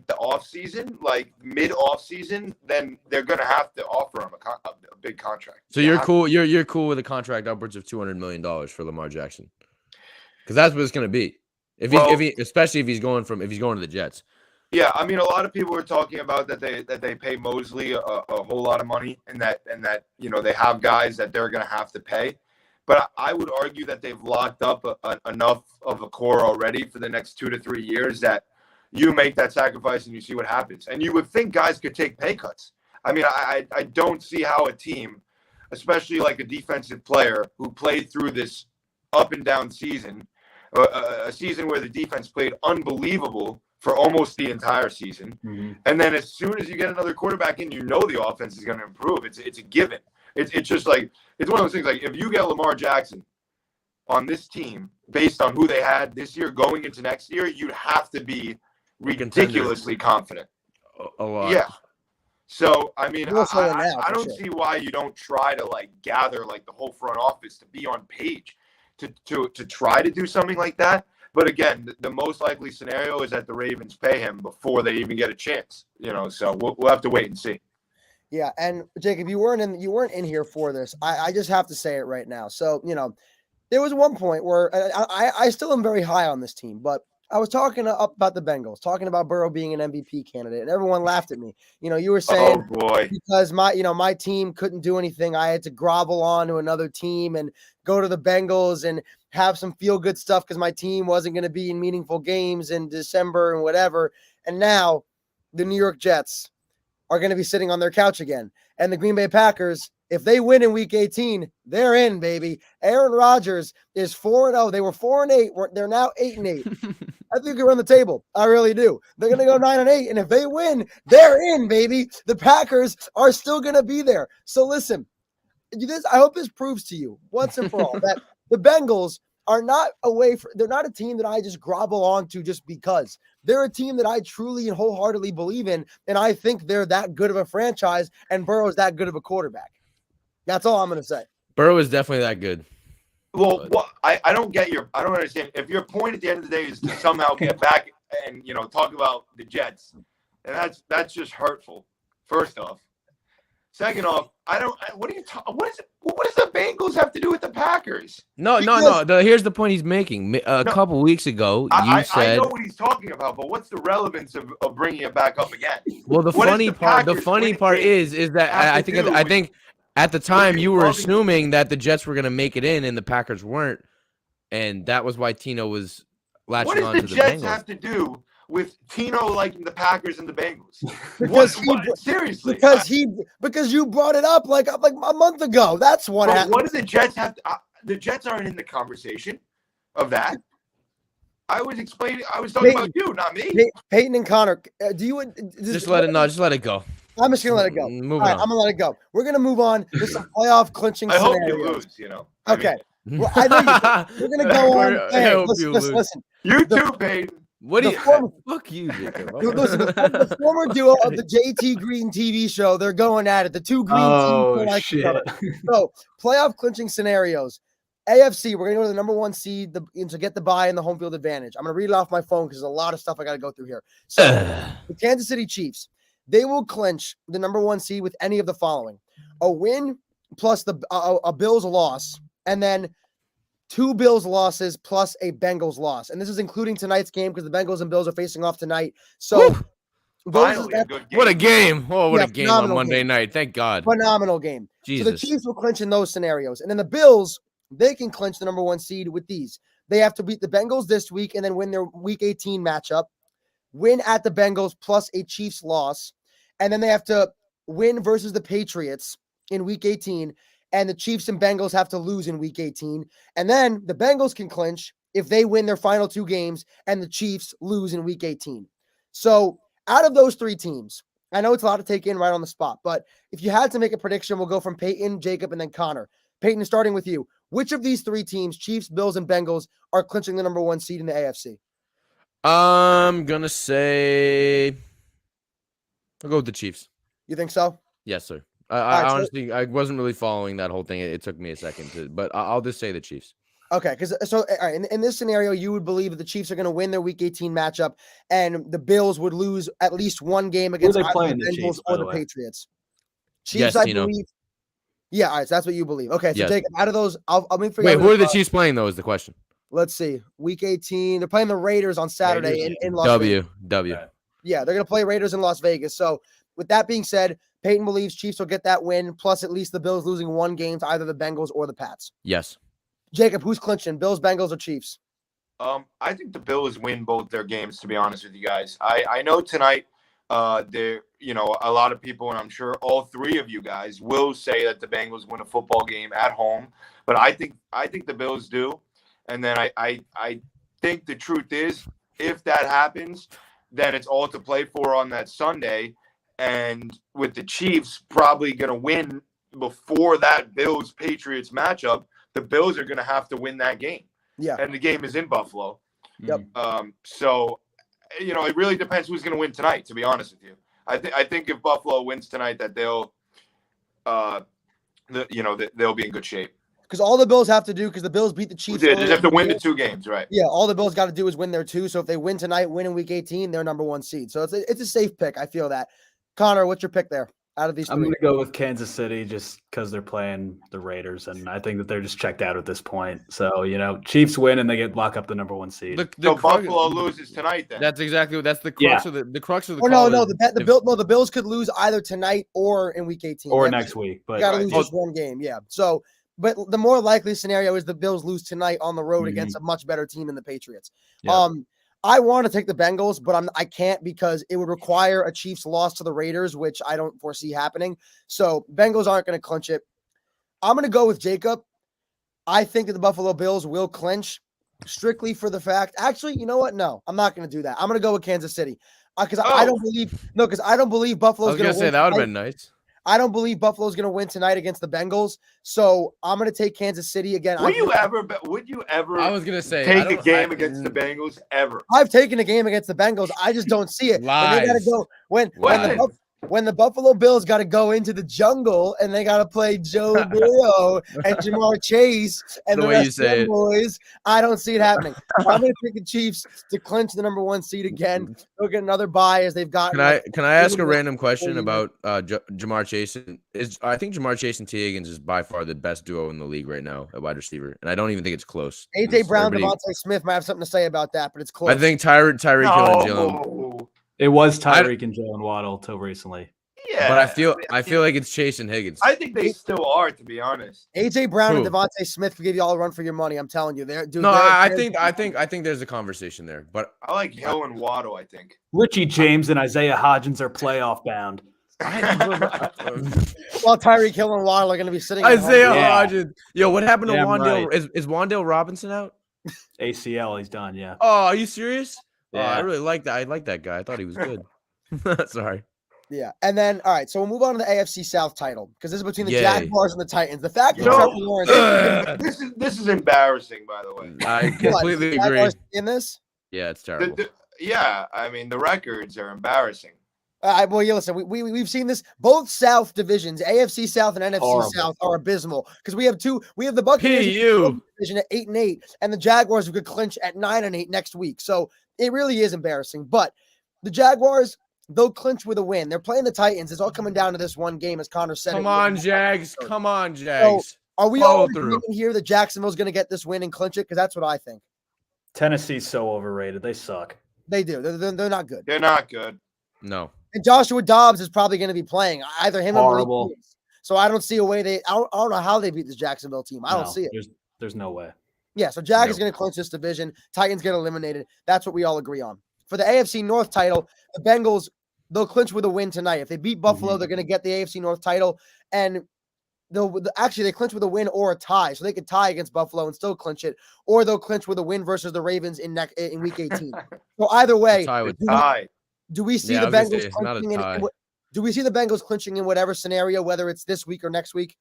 the off season, mid off season, then they're gonna have to offer him a big contract. So you're cool. You're cool with a contract upwards of $200 million for Lamar Jackson, because that's what it's gonna be. Especially if he's going to the Jets. Yeah, I mean, a lot of people were talking about that they pay Mosley a whole lot of money, and that they have guys that they're going to have to pay. But I would argue that they've locked up enough of a core already for the next 2 to 3 years that you make that sacrifice and you see what happens. And you would think guys could take pay cuts. I mean, I don't see how a team, especially like a defensive player who played through this up and down season, a season where the defense played unbelievable for almost the entire season. Mm-hmm. And then as soon as you get another quarterback in, the offense is going to improve. It's a given. It's just like, it's one of those things, like if you get Lamar Jackson on this team based on who they had this year going into next year, you'd have to be ridiculously confident. A lot. Yeah. So, I mean, I don't see why you don't try to gather the whole front office to be on page to try to do something like that. But again, the most likely scenario is that the Ravens pay him before they even get a chance. So we'll have to wait and see. Yeah, and Jacob, you weren't in here for this. I just have to say it right now. So there was one point where I still am very high on this team, but I was talking up about the Bengals, talking about Burrow being an MVP candidate, and everyone laughed at me. You were saying, oh boy, because my team couldn't do anything, I had to grovel on to another team and go to the Bengals and have some feel good stuff because my team wasn't going to be in meaningful games in December and whatever. And now the New York Jets are going to be sitting on their couch again, and the Green Bay Packers, if they win in Week 18, they're in, baby. Aaron Rodgers is 4-0. They were 4-8. They're now 8-8. I think they run the table. I really do. They're going to go 9-8, and if they win, they're in, baby. The Packers are still going to be there. So listen, I hope this proves to you once and for all that the Bengals are not they're not a team that I just grovel onto just because. They're a team that I truly and wholeheartedly believe in, and I think they're that good of a franchise, and Burrow's that good of a quarterback. That's all I'm going to say. Burrow is definitely that good. Well, I don't understand. If your point at the end of the day is to somehow get back and talk about the Jets, and that's just hurtful. First off, second off, what does the Bengals have to do with the Packers? No. Here's the point he's making. A couple weeks ago, you said I know what he's talking about, but what's the relevance of bringing it back up again? Well, the funny part is that I think. At the time, you were assuming that the Jets were going to make it in and the Packers weren't, and that was why Tino was latching on to the Bengals. What does the Jets have to do with Tino liking the Packers and the Bengals? Seriously? Because you brought it up like a month ago. That's what happened. What do the Jets have to? The Jets aren't in the conversation of that. I was talking about you, not me. Peyton and Conor. Just let it go. I'm just gonna let it go. I'm gonna let it go. We're gonna move on. This is a playoff clinching scenario. I hope you lose. Okay. Well, I know we're gonna go on. Hey, listen. You too, Peyton. What do you? Fuck you, Jacob. Listen, the former duo of the JT Green TV show, they're going at it. The two Green teams like each other. So, playoff clinching scenarios. AFC, we're gonna go to the number 1 seed to get the bye and the home field advantage. I'm gonna read it off my phone because there's a lot of stuff I gotta go through here. So, the Kansas City Chiefs. They will clinch the number 1 seed with any of the following: a win plus a Bills loss, and then 2 Bills losses plus a Bengals loss. And this is including tonight's game because the Bengals and Bills are facing off tonight. So finally, what a game. Oh, what a game on Monday night. Thank God. Phenomenal game. Jesus. So the Chiefs will clinch in those scenarios. And then the Bills, they can clinch the number 1 seed with these. They have to beat the Bengals this week and then win their Week 18 matchup, win at the Bengals plus a Chiefs loss. And then they have to win versus the Patriots in Week 18, and the Chiefs and Bengals have to lose in Week 18. And then the Bengals can clinch if they win their final 2 games and the Chiefs lose in Week 18. So out of those 3 teams, I know it's a lot to take in right on the spot, but if you had to make a prediction, we'll go from Peyton, Jacob, and then Conor. Peyton, starting with you. Which of these 3 teams, Chiefs, Bills, and Bengals, are clinching the number 1 seed in the AFC? I'm going to say... I'll go with the Chiefs. You think so? Yes, sir. I honestly, I wasn't really following that whole thing. It took me a second but I'll just say the Chiefs. Okay, all right, in this scenario, you would believe that the Chiefs are going to win their Week 18 matchup, and the Bills would lose at least 1 game against either the Bengals or the Patriots. Chiefs, yes, I believe. Yeah, all right, so that's what you believe. Okay, so yes. Jacob, out of those, I'll figure. Wait, who are the Chiefs playing though? Is the question. Let's see. Week 18, they're playing the Raiders on Saturday in Las Vegas. W. Yeah, they're going to play Raiders in Las Vegas. So with that being said, Peyton believes Chiefs will get that win, plus at least the Bills losing 1 game to either the Bengals or the Pats. Yes. Jacob, who's clinching? Bills, Bengals, or Chiefs? I think the Bills win both their games, to be honest with you guys. I know tonight there, a lot of people, and I'm sure all 3 of you guys will say that the Bengals win a football game at home, but I think the Bills do. And then I think the truth is, if that happens, then it's all to play for on that Sunday. And with the Chiefs probably going to win before that Bills-Patriots matchup, the Bills are going to have to win that game. Yeah. And the game is in Buffalo. Yep. So, it really depends who's going to win tonight, to be honest with you. I think if Buffalo wins tonight, that they'll be in good shape. because all the Bills have to do, because the Bills beat the Chiefs. They just have to win the 2 games, right? Yeah, all the Bills got to do is win their 2. So if they win tonight, win in Week 18, they're number 1 seed. So it's a safe pick. I feel that. Connor, what's your pick there out of these 3? I'm going to go with Kansas City just because they're playing the Raiders, and I think that they're just checked out at this point. So, Chiefs win and they lock up the number 1 seed. So Buffalo loses tonight then. That's the crux of the crux of the call. No, the Bills could lose either tonight or in Week 18. Or next week. But you got to lose just 1 game, yeah. So, but the more likely scenario is the Bills lose tonight on the road against a much better team than the Patriots. Yeah. I want to take the Bengals, but I can't because it would require a Chiefs loss to the Raiders, which I don't foresee happening. So Bengals aren't going to clinch it. I'm going to go with Jacob. I think that the Buffalo Bills will clinch strictly for the fact. Actually, you know what? No, I'm not going to do that. I'm going to go with Kansas City because I don't believe Buffalo's going to win. That would have been nice. I don't believe Buffalo's going to win tonight against the Bengals, so I'm going to take Kansas City again. Would you ever? I was going to say take a game against the Bengals ever. I've taken a game against the Bengals. I just don't see it. Lies. When they got to go when the Buffalo Bills got to go into the jungle and they got to play Joe Burrow and Jamar Chase and the rest of the boys, I don't see it happening. I'm going to pick the Chiefs to clinch the number 1 seed again. They'll get another bye as they've got. Can I ask a random question about Jamar Chase? I think Jamar Chase and T. Higgins is by far the best duo in the league right now at wide receiver, and I don't even think it's close. A.J. Brown, Devontae Smith might have something to say about that, but it's close. I think Tyreek Hill and Jalen. It was Tyreek and Jalen Waddle till recently. Yeah, but I feel like it's Chase and Higgins. I think they still are, to be honest. A.J. Brown and Devontae Smith could give you all a run for your money. I'm telling you, I think there's a conversation there, but I like Hill and Waddle. I think Richie James and Isaiah Hodgins are playoff bound. Well, Tyreek Hill and Waddle are going to be sitting. Isaiah Hodgins. Yo, what happened to Wan'Dale? Right. Is Wan'Dale Robinson out? ACL, he's done. Yeah. Oh, are you serious? Yeah. Oh, I really like that. I like that guy. I thought he was good. Sorry. Yeah, and then all right, so we'll move on to the AFC South title because this is between the Jaguars and the Titans. The fact that Trevor Lawrence, this is embarrassing, by the way. I completely agree. In this, yeah, it's terrible. I mean the records are embarrassing. Well, you listen. We've seen this. Both South divisions, AFC South and NFC South, are abysmal because we have the Buccaneers division at 8-8, and the Jaguars who could clinch at 9-8 next week. So it really is embarrassing. But the Jaguars, they'll clinch with a win. They're playing the Titans. It's all coming down to this one game, as Conor said. Come on, Jags. So are we all thinking here that Jacksonville's going to get this win and clinch it? Because that's what I think. Tennessee's so overrated. They suck. They do. They're not good. They're not good. No. And Joshua Dobbs is probably going to be playing either him or Horrible. So I don't see a way I don't know how they beat this Jacksonville team. I don't see it. There's no way. Yeah, so Jag is going to clinch this division. Titans get eliminated. That's what we all agree on. For the AFC North title, the Bengals, they'll clinch with a win tonight. If they beat Buffalo, they're going to get the AFC North title. And they clinch with a win or a tie. So they could tie against Buffalo and still clinch it. Or they'll clinch with a win versus the Ravens in Week 18. So either way, do we see the Bengals clinching do we see the Bengals clinching in whatever scenario, whether it's this week or next week?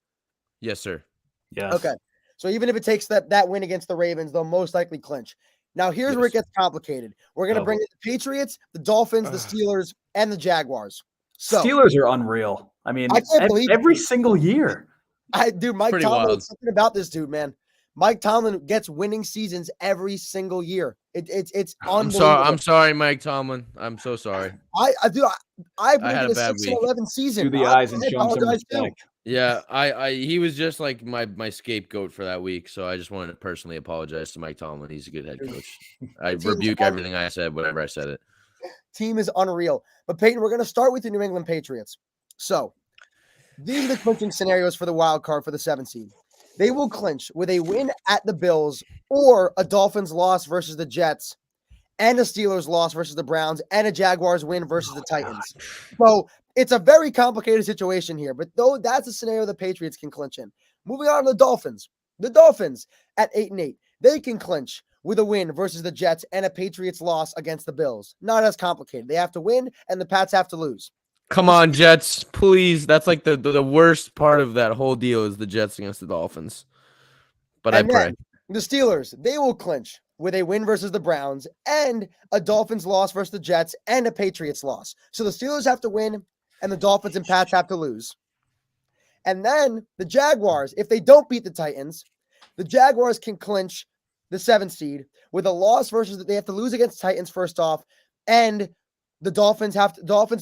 Yes, sir. Yes. Okay. So even if it takes that win against the Ravens, they'll most likely clinch. Now, here's where it gets complicated. We're going to bring in the Patriots, the Dolphins, the Steelers, and the Jaguars. So Steelers are unreal. I mean, I can't believe every single year. Mike Tomlin, something about this dude, man. Mike Tomlin gets winning seasons every single year. It's unbelievable. I'm sorry, Mike Tomlin. I'm so sorry. I believe had in a a bad 6-11 season. Through the eyes and show him some respect. Yeah, he was just like my scapegoat for that week, so I just wanted to personally apologize to Mike Tomlin. He's a good head coach. I rebuke everything I said whenever I said it. Team is unreal. But Peyton, we're going to start with the New England Patriots. So these are the clinching scenarios for the wild card for the 7th seed. They will clinch with a win at the Bills or a Dolphins loss versus the Jets and a Steelers loss versus the Browns and a Jaguars win versus the Titans. So it's a very complicated situation here, but though that's a scenario the Patriots can clinch in. Moving on to the Dolphins. The Dolphins at 8-8, they can clinch with a win versus the Jets and a Patriots loss against the Bills. Not as complicated. They have to win and the Pats have to lose. Come on, Jets, please. That's like the worst part of that whole deal is the Jets against the Dolphins. But I pray. The Steelers, they will clinch with a win versus the Browns and a Dolphins loss versus the Jets and a Patriots loss. So the Steelers have to win and the Dolphins and Pats have to lose. And then the Jaguars, if they don't beat the Titans, The Jaguars can clinch the 7th seed with a loss versus they have to lose against Titans first off, and the Dolphins,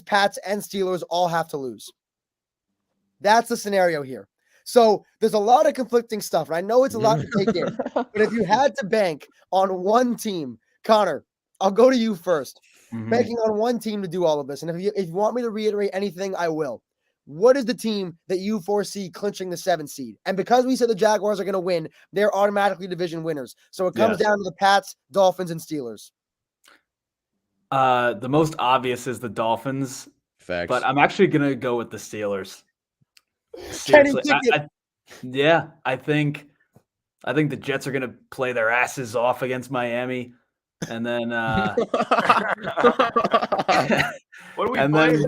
Pats, and Steelers all have to lose. That's the scenario here. So there's a lot of conflicting stuff, and I know it's a lot to take in. But if you had to bank on one team, Connor, I'll go to you first. Banking on one team to do all of this, and if you want me to reiterate anything, I will. What is the team that you foresee clinching the 7th seed? And because we said the Jaguars are going to win, they're automatically division winners. So it comes down to the Pats, Dolphins, and Steelers. The most obvious is the Dolphins. Facts. But I'm actually going to go with the Steelers. Seriously, I think the Jets are going to play their asses off against Miami. And then what are we and playing?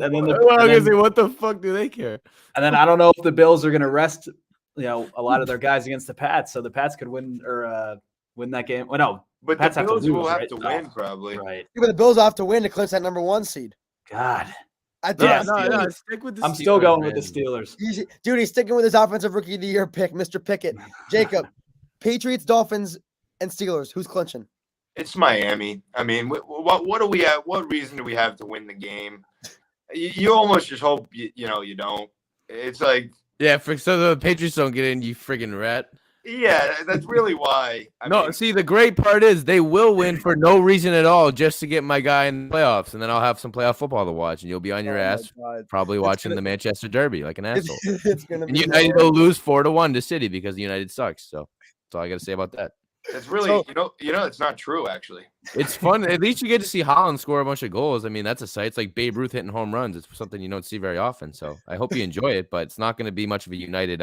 What the fuck do they care? And then I don't know if the Bills are going to rest, a lot of their guys against the Pats, so the Pats could win or win that game. Well, no, but Pats the Bills will have right? to win probably. Right. Yeah, but the Bills have to win to clinch that number 1 seed. God. No, stick with the I'm Steelers, still going man. with the Steelers. Dude, he's sticking with his offensive rookie of the year pick, Mr. Pickett. Jacob, Patriots, Dolphins, and Steelers. Who's clinching? It's Miami. I mean, what do we have? What reason do we have to win the game? You almost just hope you don't. It's like so the Patriots don't get in, you friggin' rat. Yeah, that's really why. I mean, see, the great part is they will win for no reason at all, just to get my guy in the playoffs, and then I'll have some playoff football to watch, and you'll be on your ass, probably watching the Manchester Derby like an asshole. It's gonna be United will lose 4-1 to City because United sucks. So that's all I got to say about that. It's really, it's not true, actually. It's fun. At least you get to see Holland score a bunch of goals. I mean, that's a sight. It's like Babe Ruth hitting home runs. It's something you don't see very often. So I hope you enjoy it, but it's not going to be much of a United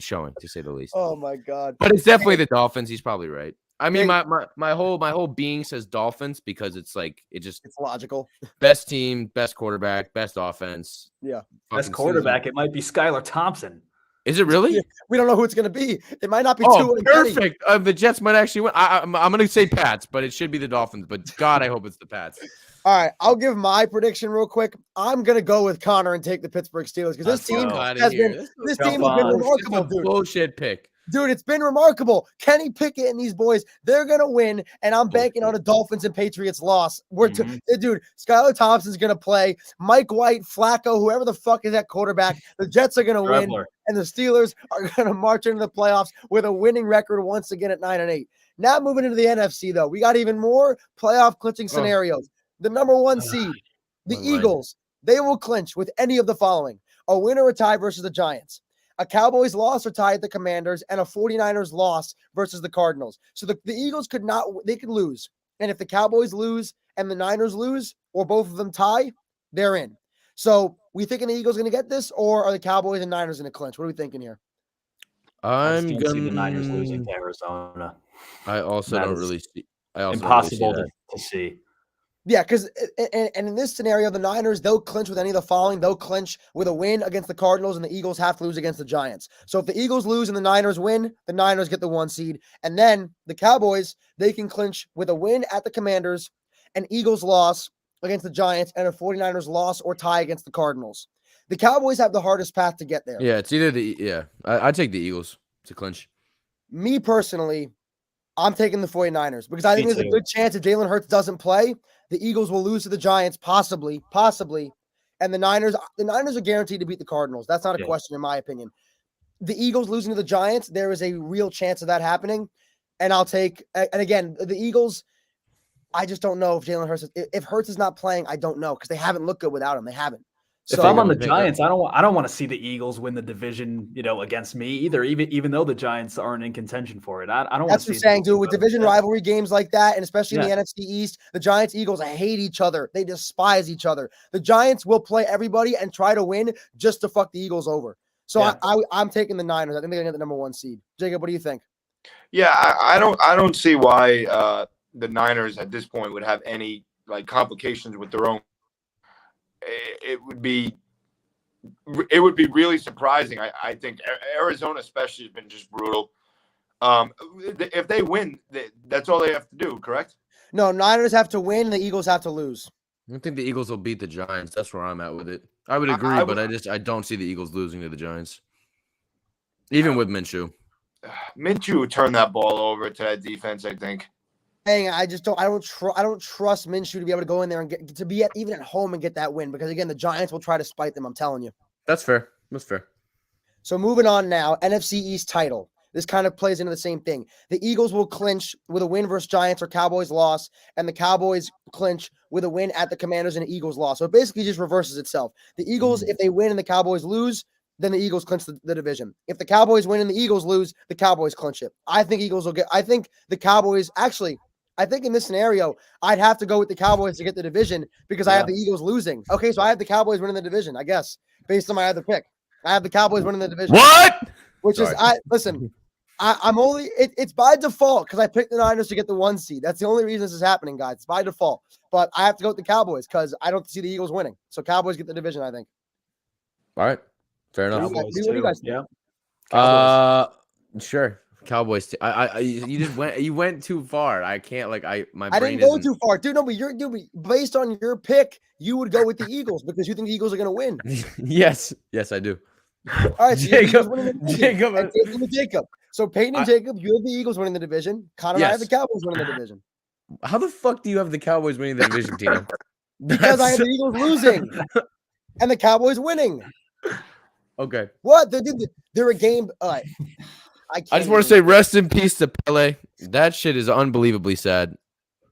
showing, to say the least. Oh my God! But it's definitely the Dolphins. He's probably right. I mean, my whole being says Dolphins because it's like it's logical. Best team, best quarterback, best offense. Yeah, best quarterback. It might be Skylar Thompson. Is it really? Yeah, we don't know who it's going to be. It might not be perfect. The Jets might actually win. I'm going to say Pats, but it should be the Dolphins. But God, I hope it's the Pats. All right, I'll give my prediction real quick. I'm going to go with Connor and take the Pittsburgh Steelers because this team has been remarkable, dude. Bullshit pick. Dude, it's been remarkable. Kenny Pickett and these boys, they're going to win, and I'm banking on a Dolphins and Patriots loss. Dude, Skylar Thompson's going to play. Mike White, Flacco, whoever the fuck is that quarterback, the Jets are going to win, and the Steelers are going to march into the playoffs with a winning record once again at 9-8. Now moving into the NFC, though, we got even more playoff clinching scenarios. The number 1 seed, the Eagles, they will clinch with any of the following: a win or a tie versus the Giants, a Cowboys loss or tie at the Commanders, and a 49ers loss versus the Cardinals. So the Eagles could lose. And if the Cowboys lose and the Niners lose, or both of them tie, they're in. So we thinking the Eagles going to get this, or are the Cowboys and Niners going to clinch? What are we thinking here? I'm going to see the Niners losing to Arizona. I also don't really see. Impossible to see. Yeah, because and in this scenario, the Niners, they'll clinch with any of the following. They'll clinch with a win against the Cardinals, and the Eagles have to lose against the Giants. So if the Eagles lose and the Niners win, the Niners get the 1 seed. And then the Cowboys, they can clinch with a win at the Commanders, an Eagles loss against the Giants, and a 49ers loss or tie against the Cardinals. The Cowboys have the hardest path to get there. Yeah, it's either I'd take the Eagles to clinch. Me personally, I'm taking the 49ers because I think there's a good chance if Jalen Hurts doesn't play, the Eagles will lose to the Giants, possibly. And the Niners are guaranteed to beat the Cardinals. That's not a question, in my opinion. The Eagles losing to the Giants, there is a real chance of that happening. And again, the Eagles, I just don't know if Jalen Hurts, if Hurts is not playing, I don't know because they haven't looked good without him. They haven't. If I'm on the Giants, I don't want to see the Eagles win the division, against me either. Even though the Giants aren't in contention for it, I don't. That's what I'm saying, dude. With division rivalry games like that, and especially in the NFC East, the Giants, Eagles, hate each other. They despise each other. The Giants will play everybody and try to win just to fuck the Eagles over. So I'm taking the Niners. I think they're gonna get the number 1 seed. Jacob, what do you think? Yeah, I don't see why the Niners at this point would have any complications with their own. It would be really surprising. I think Arizona especially has been just brutal. If they win, that's all they have to do, correct? No, Niners have to win, and the Eagles have to lose. I think the Eagles will beat the Giants. That's where I'm at with it. I would agree, but I don't see the Eagles losing to the Giants, even with Minshew. Minshew turned that ball over to that defense, I think. Dang, I don't trust Minshew to be able to go in there and get to be even at home and get that win because again, the Giants will try to spite them. I'm telling you. That's fair. That's fair. So moving on now, NFC East title. This kind of plays into the same thing. The Eagles will clinch with a win versus Giants or Cowboys loss, and the Cowboys clinch with a win at the Commanders and Eagles loss. So it basically just reverses itself. The Eagles, if they win and the Cowboys lose, then the Eagles clinch the division. If the Cowboys win and the Eagles lose, the Cowboys clinch it. I think the Cowboys actually. I think in this scenario, I'd have to go with the Cowboys to get the division because I have the Eagles losing. Okay, so I have the Cowboys winning the division, I guess, based on my other pick. I have the Cowboys winning the division. What? I'm only it's by default because I picked the Niners to get the 1 seed. That's the only reason this is happening, guys. It's by default. But I have to go with the Cowboys because I don't see the Eagles winning. So Cowboys get the division, I think. All right. Fair enough. What do you guys think? Yeah. Sure. Cowboys. You went too far. I can't I didn't go too far, dude. No, but based on your pick, you would go with the Eagles because you think the Eagles are going to win. Yes, I do. All right, so Jacob. So Peyton and Jacob, you have the Eagles winning the division. Conor and I have the Cowboys winning the division. How the fuck do you have the Cowboys winning the division, Tino? Because I have the Eagles losing and the Cowboys winning. Okay. What? They're a game. I just want to say rest in peace to Pele. That shit is unbelievably sad.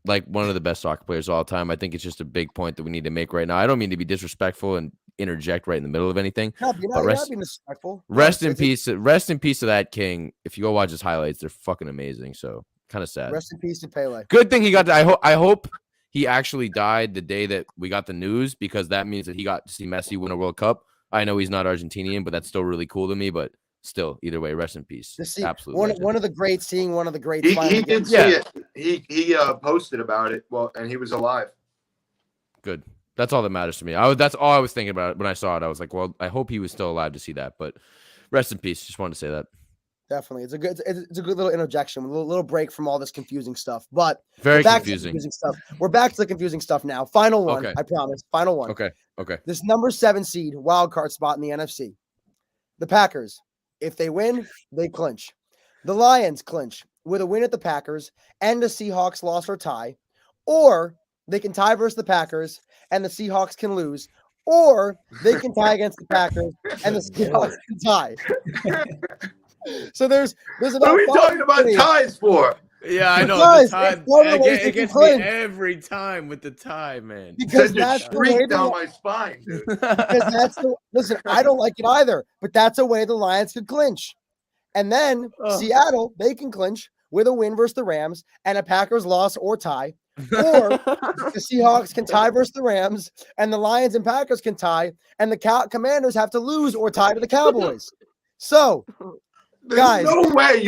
Like one of the best soccer players of all time. I think it's just a big point that we need to make right now. I don't mean to be disrespectful and interject right in the middle of anything. No, you're not being disrespectful. Rest in peace. Rest in peace to that king. If you go watch his highlights, they're fucking amazing. So kind of sad. Rest in peace to Pele. Good thing he got. I hope he actually died the day that we got the news because that means that he got to see Messi win a World Cup. I know he's not Argentinian, but that's still really cool to me. But still, either way, rest in peace. Absolutely. One of the greats, seeing one of the greats. He did see it. He posted about it. Well, and he was alive. Good. That's all that matters to me. That's all I was thinking about when I saw it. I was like, well, I hope he was still alive to see that. But rest in peace. Just wanted to say that. Definitely, it's a good little interjection, a little break from all this confusing stuff. But very confusing stuff. We're back to the confusing stuff now. Final one, okay. I promise. Final one. Okay. This number 7 seed wild card spot in the NFC. The Packers, if they win, they clinch. The Lions clinch with a win at the Packers and the Seahawks loss or tie, or they can tie versus the Packers and the Seahawks can lose, or they can tie against the Packers and the Seahawks can tie. So there's about. What are we talking about ties for? Yeah, I know. Because it gets me every time with the tie, man. Because that's the way down my spine, dude. Because listen, I don't like it either, but that's a way the Lions could clinch. And then Seattle, they can clinch with a win versus the Rams and a Packers loss or tie. Or the Seahawks can tie versus the Rams and the Lions and Packers can tie, and the Commanders have to lose or tie to the Cowboys. So there's guys, no way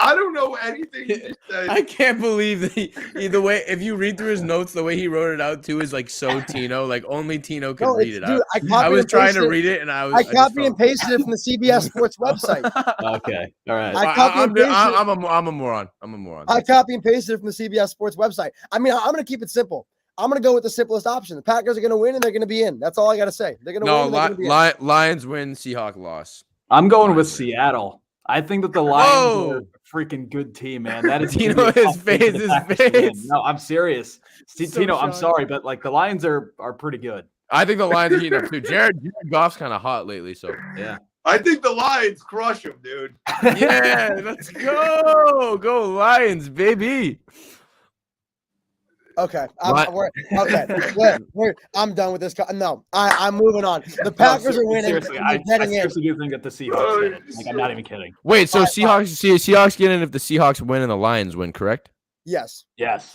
I don't know anything you said. I can't believe that the way, if you read through his notes, the way he wrote it out too is like so Tino, like only Tino could read it out. I was trying to read it and I copy and pasted it from the CBS Sports website. Okay, all right. I'm a moron. I copy and pasted it from the CBS Sports website. I mean, I'm going to keep it simple. I'm going to go with the simplest option. The Packers are going to win and they're going to be in. That's all I got to say. They're going to win. Lions win, Seahawks loss. I'm going with Seattle. I think that the Lions are a freaking good team, man. That is Tino, his face. No, I'm serious. Tino, I'm sorry, but like the Lions are pretty good. I think the Lions are heating up too. Jared Goff's kind of hot lately, so yeah. I think the Lions crush him, dude. Yeah, let's go Lions, baby. Okay. I'm done with this. No, I'm moving on. The Packers are winning. Seriously, I seriously do think that the Seahawks get it. Like, I'm not even kidding. Wait, so Seahawks get in if the Seahawks win and the Lions win, correct? Yes.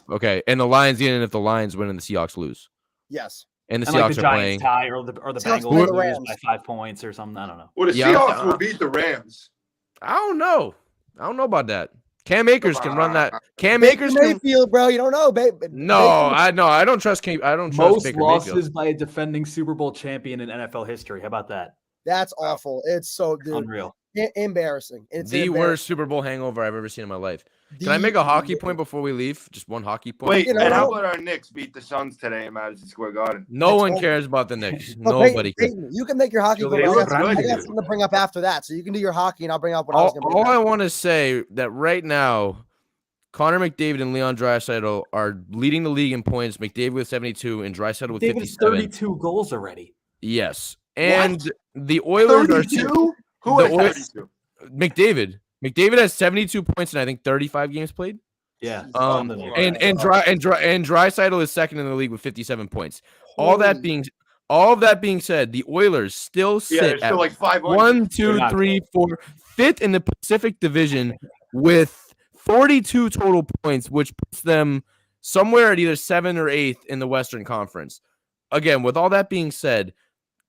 Okay, and the Lions get in if the Lions win and the Seahawks lose. Yes. And the Seahawks the are playing. Tie or the Bengals lose by 5 points or something. I don't know. Well, the Seahawks will beat the Rams. I don't know about that. Cam Akers can run that. Cam Baker Akers Mayfield, bro. You don't know, babe. I don't trust Cam. I don't trust most Baker losses Mayfield. by a defending Super Bowl champion in NFL history. How about that? That's awful. It's so unreal. Embarrassing. It's the worst Super Bowl hangover I've ever seen in my life. Can I make a hockey point before we leave? Just one hockey point. Wait, and how about our Knicks beat the Suns today in Madison Square Garden? No one cares about the Knicks. Nobody cares. Peyton, you can make your hockey point. I got something to bring up after that, so you can do your hockey, and I'll bring up what I was going to bring up. All I want to say that right now, Connor McDavid and Leon Draisaitl are leading the league in points. McDavid with 72 and Draisaitl with 57. 32 goals already. Yes, and the Oilers 32? Who has 32? McDavid. McDavid has 72 points in I think 35 games played. Yeah. And Draisaitl is second in the league with 57 points. All that being said, the Oilers still sit at like 500. 1, 2, 3, 4, fifth in the Pacific Division with 42 total points, which puts them somewhere at either 7th or 8th in the Western Conference. Again, with all that being said,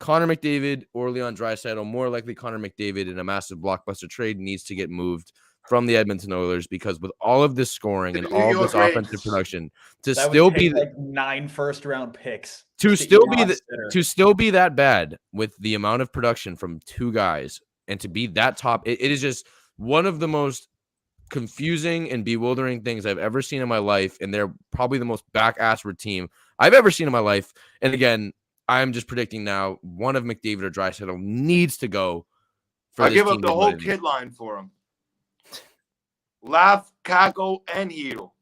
Connor McDavid or Leon Draisaitl, more likely Connor McDavid in a massive blockbuster trade, needs to get moved from the Edmonton Oilers because with all of this scoring and all of this offensive production, to still be like 9 first-round picks, to still be that bad with the amount of production from two guys and to be that top, it is just one of the most confusing and bewildering things I've ever seen in my life, and they're probably the most back-assward team I've ever seen in my life. And again, I'm just predicting now one of McDavid or Draisaitl needs to go. I give up the whole kid line for him. Laugh, cackle, and heel.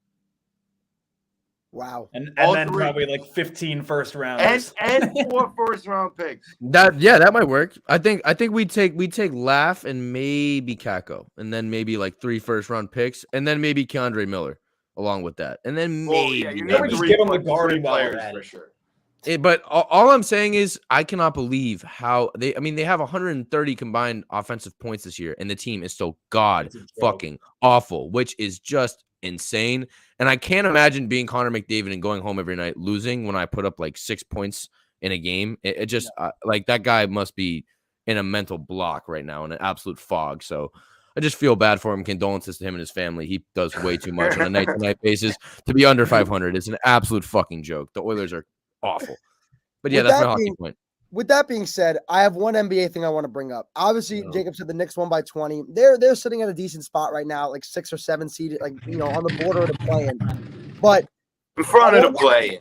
Wow. And then probably like 15 first rounders. And 4 first round picks. That might work. I think we take Laugh and maybe Kako, and then maybe like 3 first round picks, and then maybe Keandre Miller along with that. And then maybe you need just give them the guarding players for sure. But all I'm saying is I cannot believe how they have 130 combined offensive points this year, and the team is so fucking awful, which is just insane. And I can't imagine being Connor McDavid and going home every night losing when I put up like 6 points in a game. It just like that guy must be in a mental block right now, in an absolute fog. So I just feel bad for him. Condolences to him and his family. He does way too much on a night-to-night basis to be under 500. It's an absolute fucking joke. The Oilers are awful. But yeah, that's my hockey point. With that being said, I have one NBA thing I want to bring up. Obviously, Jacob said the Knicks won by 20. They're sitting at a decent spot right now, like 6 or 7 seed, like on the border of the play-in. But in front of the play-in.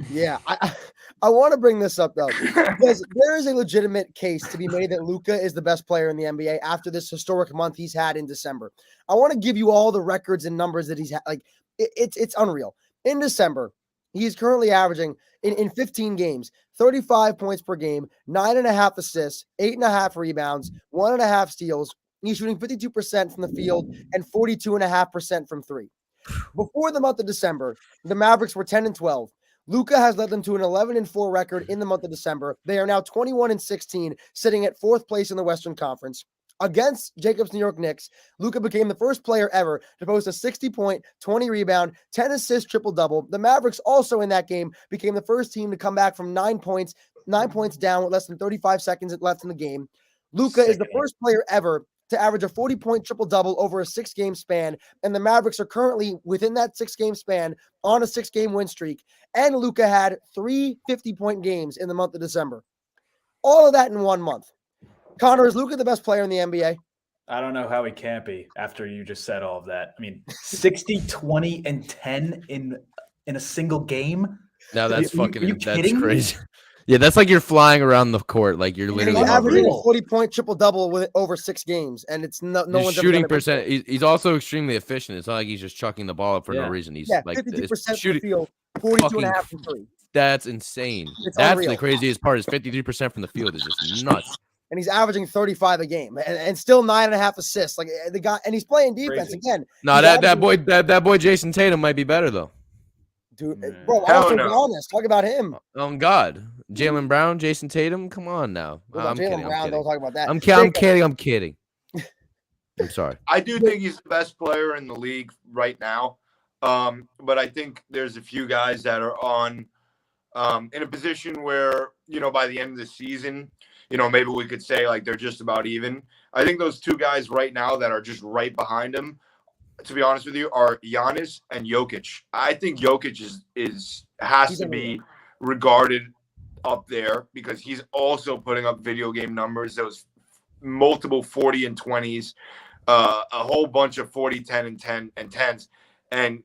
Yeah, I want to bring this up though, because there is a legitimate case to be made that Luka is the best player in the NBA after this historic month he's had in December. I want to give you all the records and numbers that he's had. Like it's unreal. In December, he's currently averaging in 15 games, 35 points per game, 9.5 assists, 8.5 rebounds, 1.5 steals. He's shooting 52% from the field and 42.5% from 3. Before the month of December, the Mavericks were 10-12. Luka has led them to an 11-4 record in the month of December. They are now 21-16, sitting at 4th place in the Western Conference. Against Jacobs' New York Knicks, Luka became the first player ever to post a 60-point, 20-rebound, 10-assist triple-double. The Mavericks also in that game became the first team to come back from 9 points down with less than 35 seconds left in the game. Luka is the first player ever to average a 40-point triple-double over a 6-game span, and the Mavericks are currently within that 6-game span on a 6-game win streak, and Luka had 3 50-point games in the month of December. All of that in 1 month. Conor, is Luka the best player in the NBA? I don't know how he can't be after you just said all of that. I mean, 60, 20, and 10 in a single game? No, that's that's crazy. Yeah, that's like you're flying around the court, like you're literally averaging a 40-point triple-double with over 6 games, and it's no one's shooting percent. He's also extremely efficient. It's not like he's just chucking the ball up for no reason. He's like 52% shooting field, 42.5 from 3. That's insane. It's that's unreal. The craziest part is 53% from the field is just nuts. And he's averaging 35 a game, and still 9.5 assists. Like the guy, and he's playing defense again. No, that boy Jason Tatum might be better though. Dude, bro, also honest. Talk about him. Oh God, Jaylen Brown, Jason Tatum. Come on now. I'm kidding. Don't talk about that. I'm kidding. I'm sorry. I do think he's the best player in the league right now, but I think there's a few guys that are on in a position where by the end of the season, maybe we could say like they're just about even. I think those 2 guys right now that are just right behind him, to be honest with you, are Giannis and Jokic. I think Jokic has to be regarded up there because he's also putting up video game numbers, those multiple 40 and 20s. a whole bunch of 40, 10, and 10 and 10s. And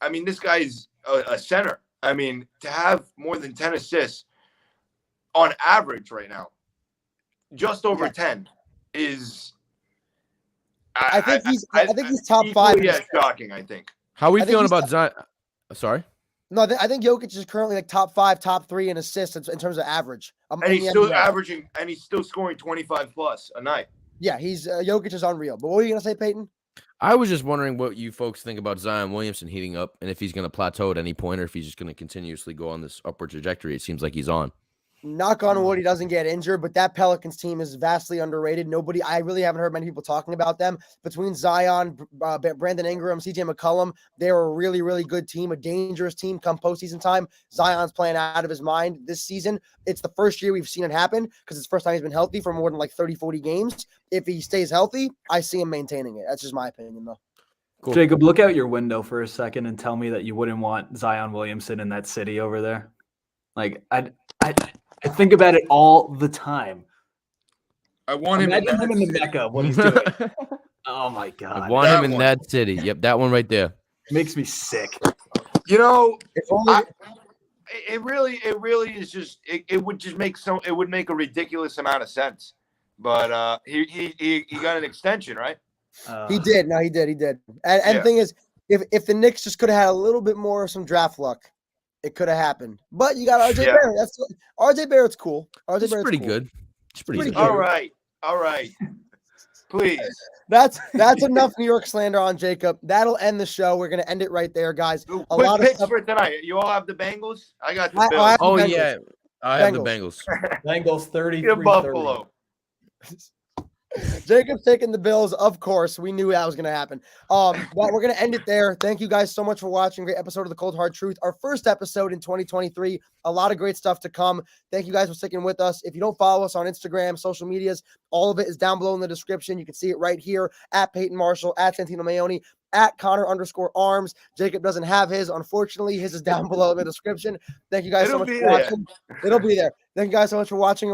I mean, this guy's a center. I mean, to have more than 10 assists on average right now, just over 10 is. I think he's top 5. Yeah, shocking. I think. How are we feeling about Zion? Sorry. No, I think Jokic is currently like top 5, top 3 in assists in terms of average. And he's still averaging, and he's still scoring 25 plus a night. Yeah, he's Jokic is unreal. But what were you gonna say, Peyton? I was just wondering what you folks think about Zion Williamson heating up, and if he's going to plateau at any point, or if he's just going to continuously go on this upward trajectory. It seems like he's on. Knock on wood, he doesn't get injured, but that Pelicans team is vastly underrated. I really haven't heard many people talking about them. Between Zion, Brandon Ingram, CJ McCollum, they're a really, really good team, a dangerous team come postseason time. Zion's playing out of his mind this season. It's the first year we've seen it happen because it's the first time he's been healthy for more than like 30, 40 games. If he stays healthy, I see him maintaining it. That's just my opinion, though. Cool. Jacob, look out your window for a second and tell me that you wouldn't want Zion Williamson in that city over there. Like, I think about it all the time. I want him. Imagine him in the Mecca. What he's doing. Oh my god! I want him in that city. Yep, that one right there makes me sick. You know, it really is just. It would just make It would make a ridiculous amount of sense. But he got an extension, right? He did. No, he did. And the thing is, if the Knicks just could have had a little bit more of some draft luck, it could have happened. But you got RJ Barrett. RJ Barrett's cool. It's pretty good. It's pretty good. All right. Please. That's enough New York slander on Jacob. That'll end the show. We're gonna end it right there, guys. A lot of picks for tonight. You all have the Bengals? I got the Bills. I have the Bengals. Bengals 33. Buffalo. Jacob's taking the Bills, of course. We knew that was going to happen. But we're going to end it there. Thank you guys so much for watching. Great episode of The Cold Hard Truth. Our first episode in 2023. A lot of great stuff to come. Thank you guys for sticking with us. If you don't follow us on Instagram, social medias, all of it is down below in the description. You can see it right here at Peyton Marshall, at Santino Mayoni, at Conor_arms. Jacob doesn't have his. Unfortunately, his is down below in the description. Thank you guys so much for watching. It'll be there. Thank you guys so much for watching.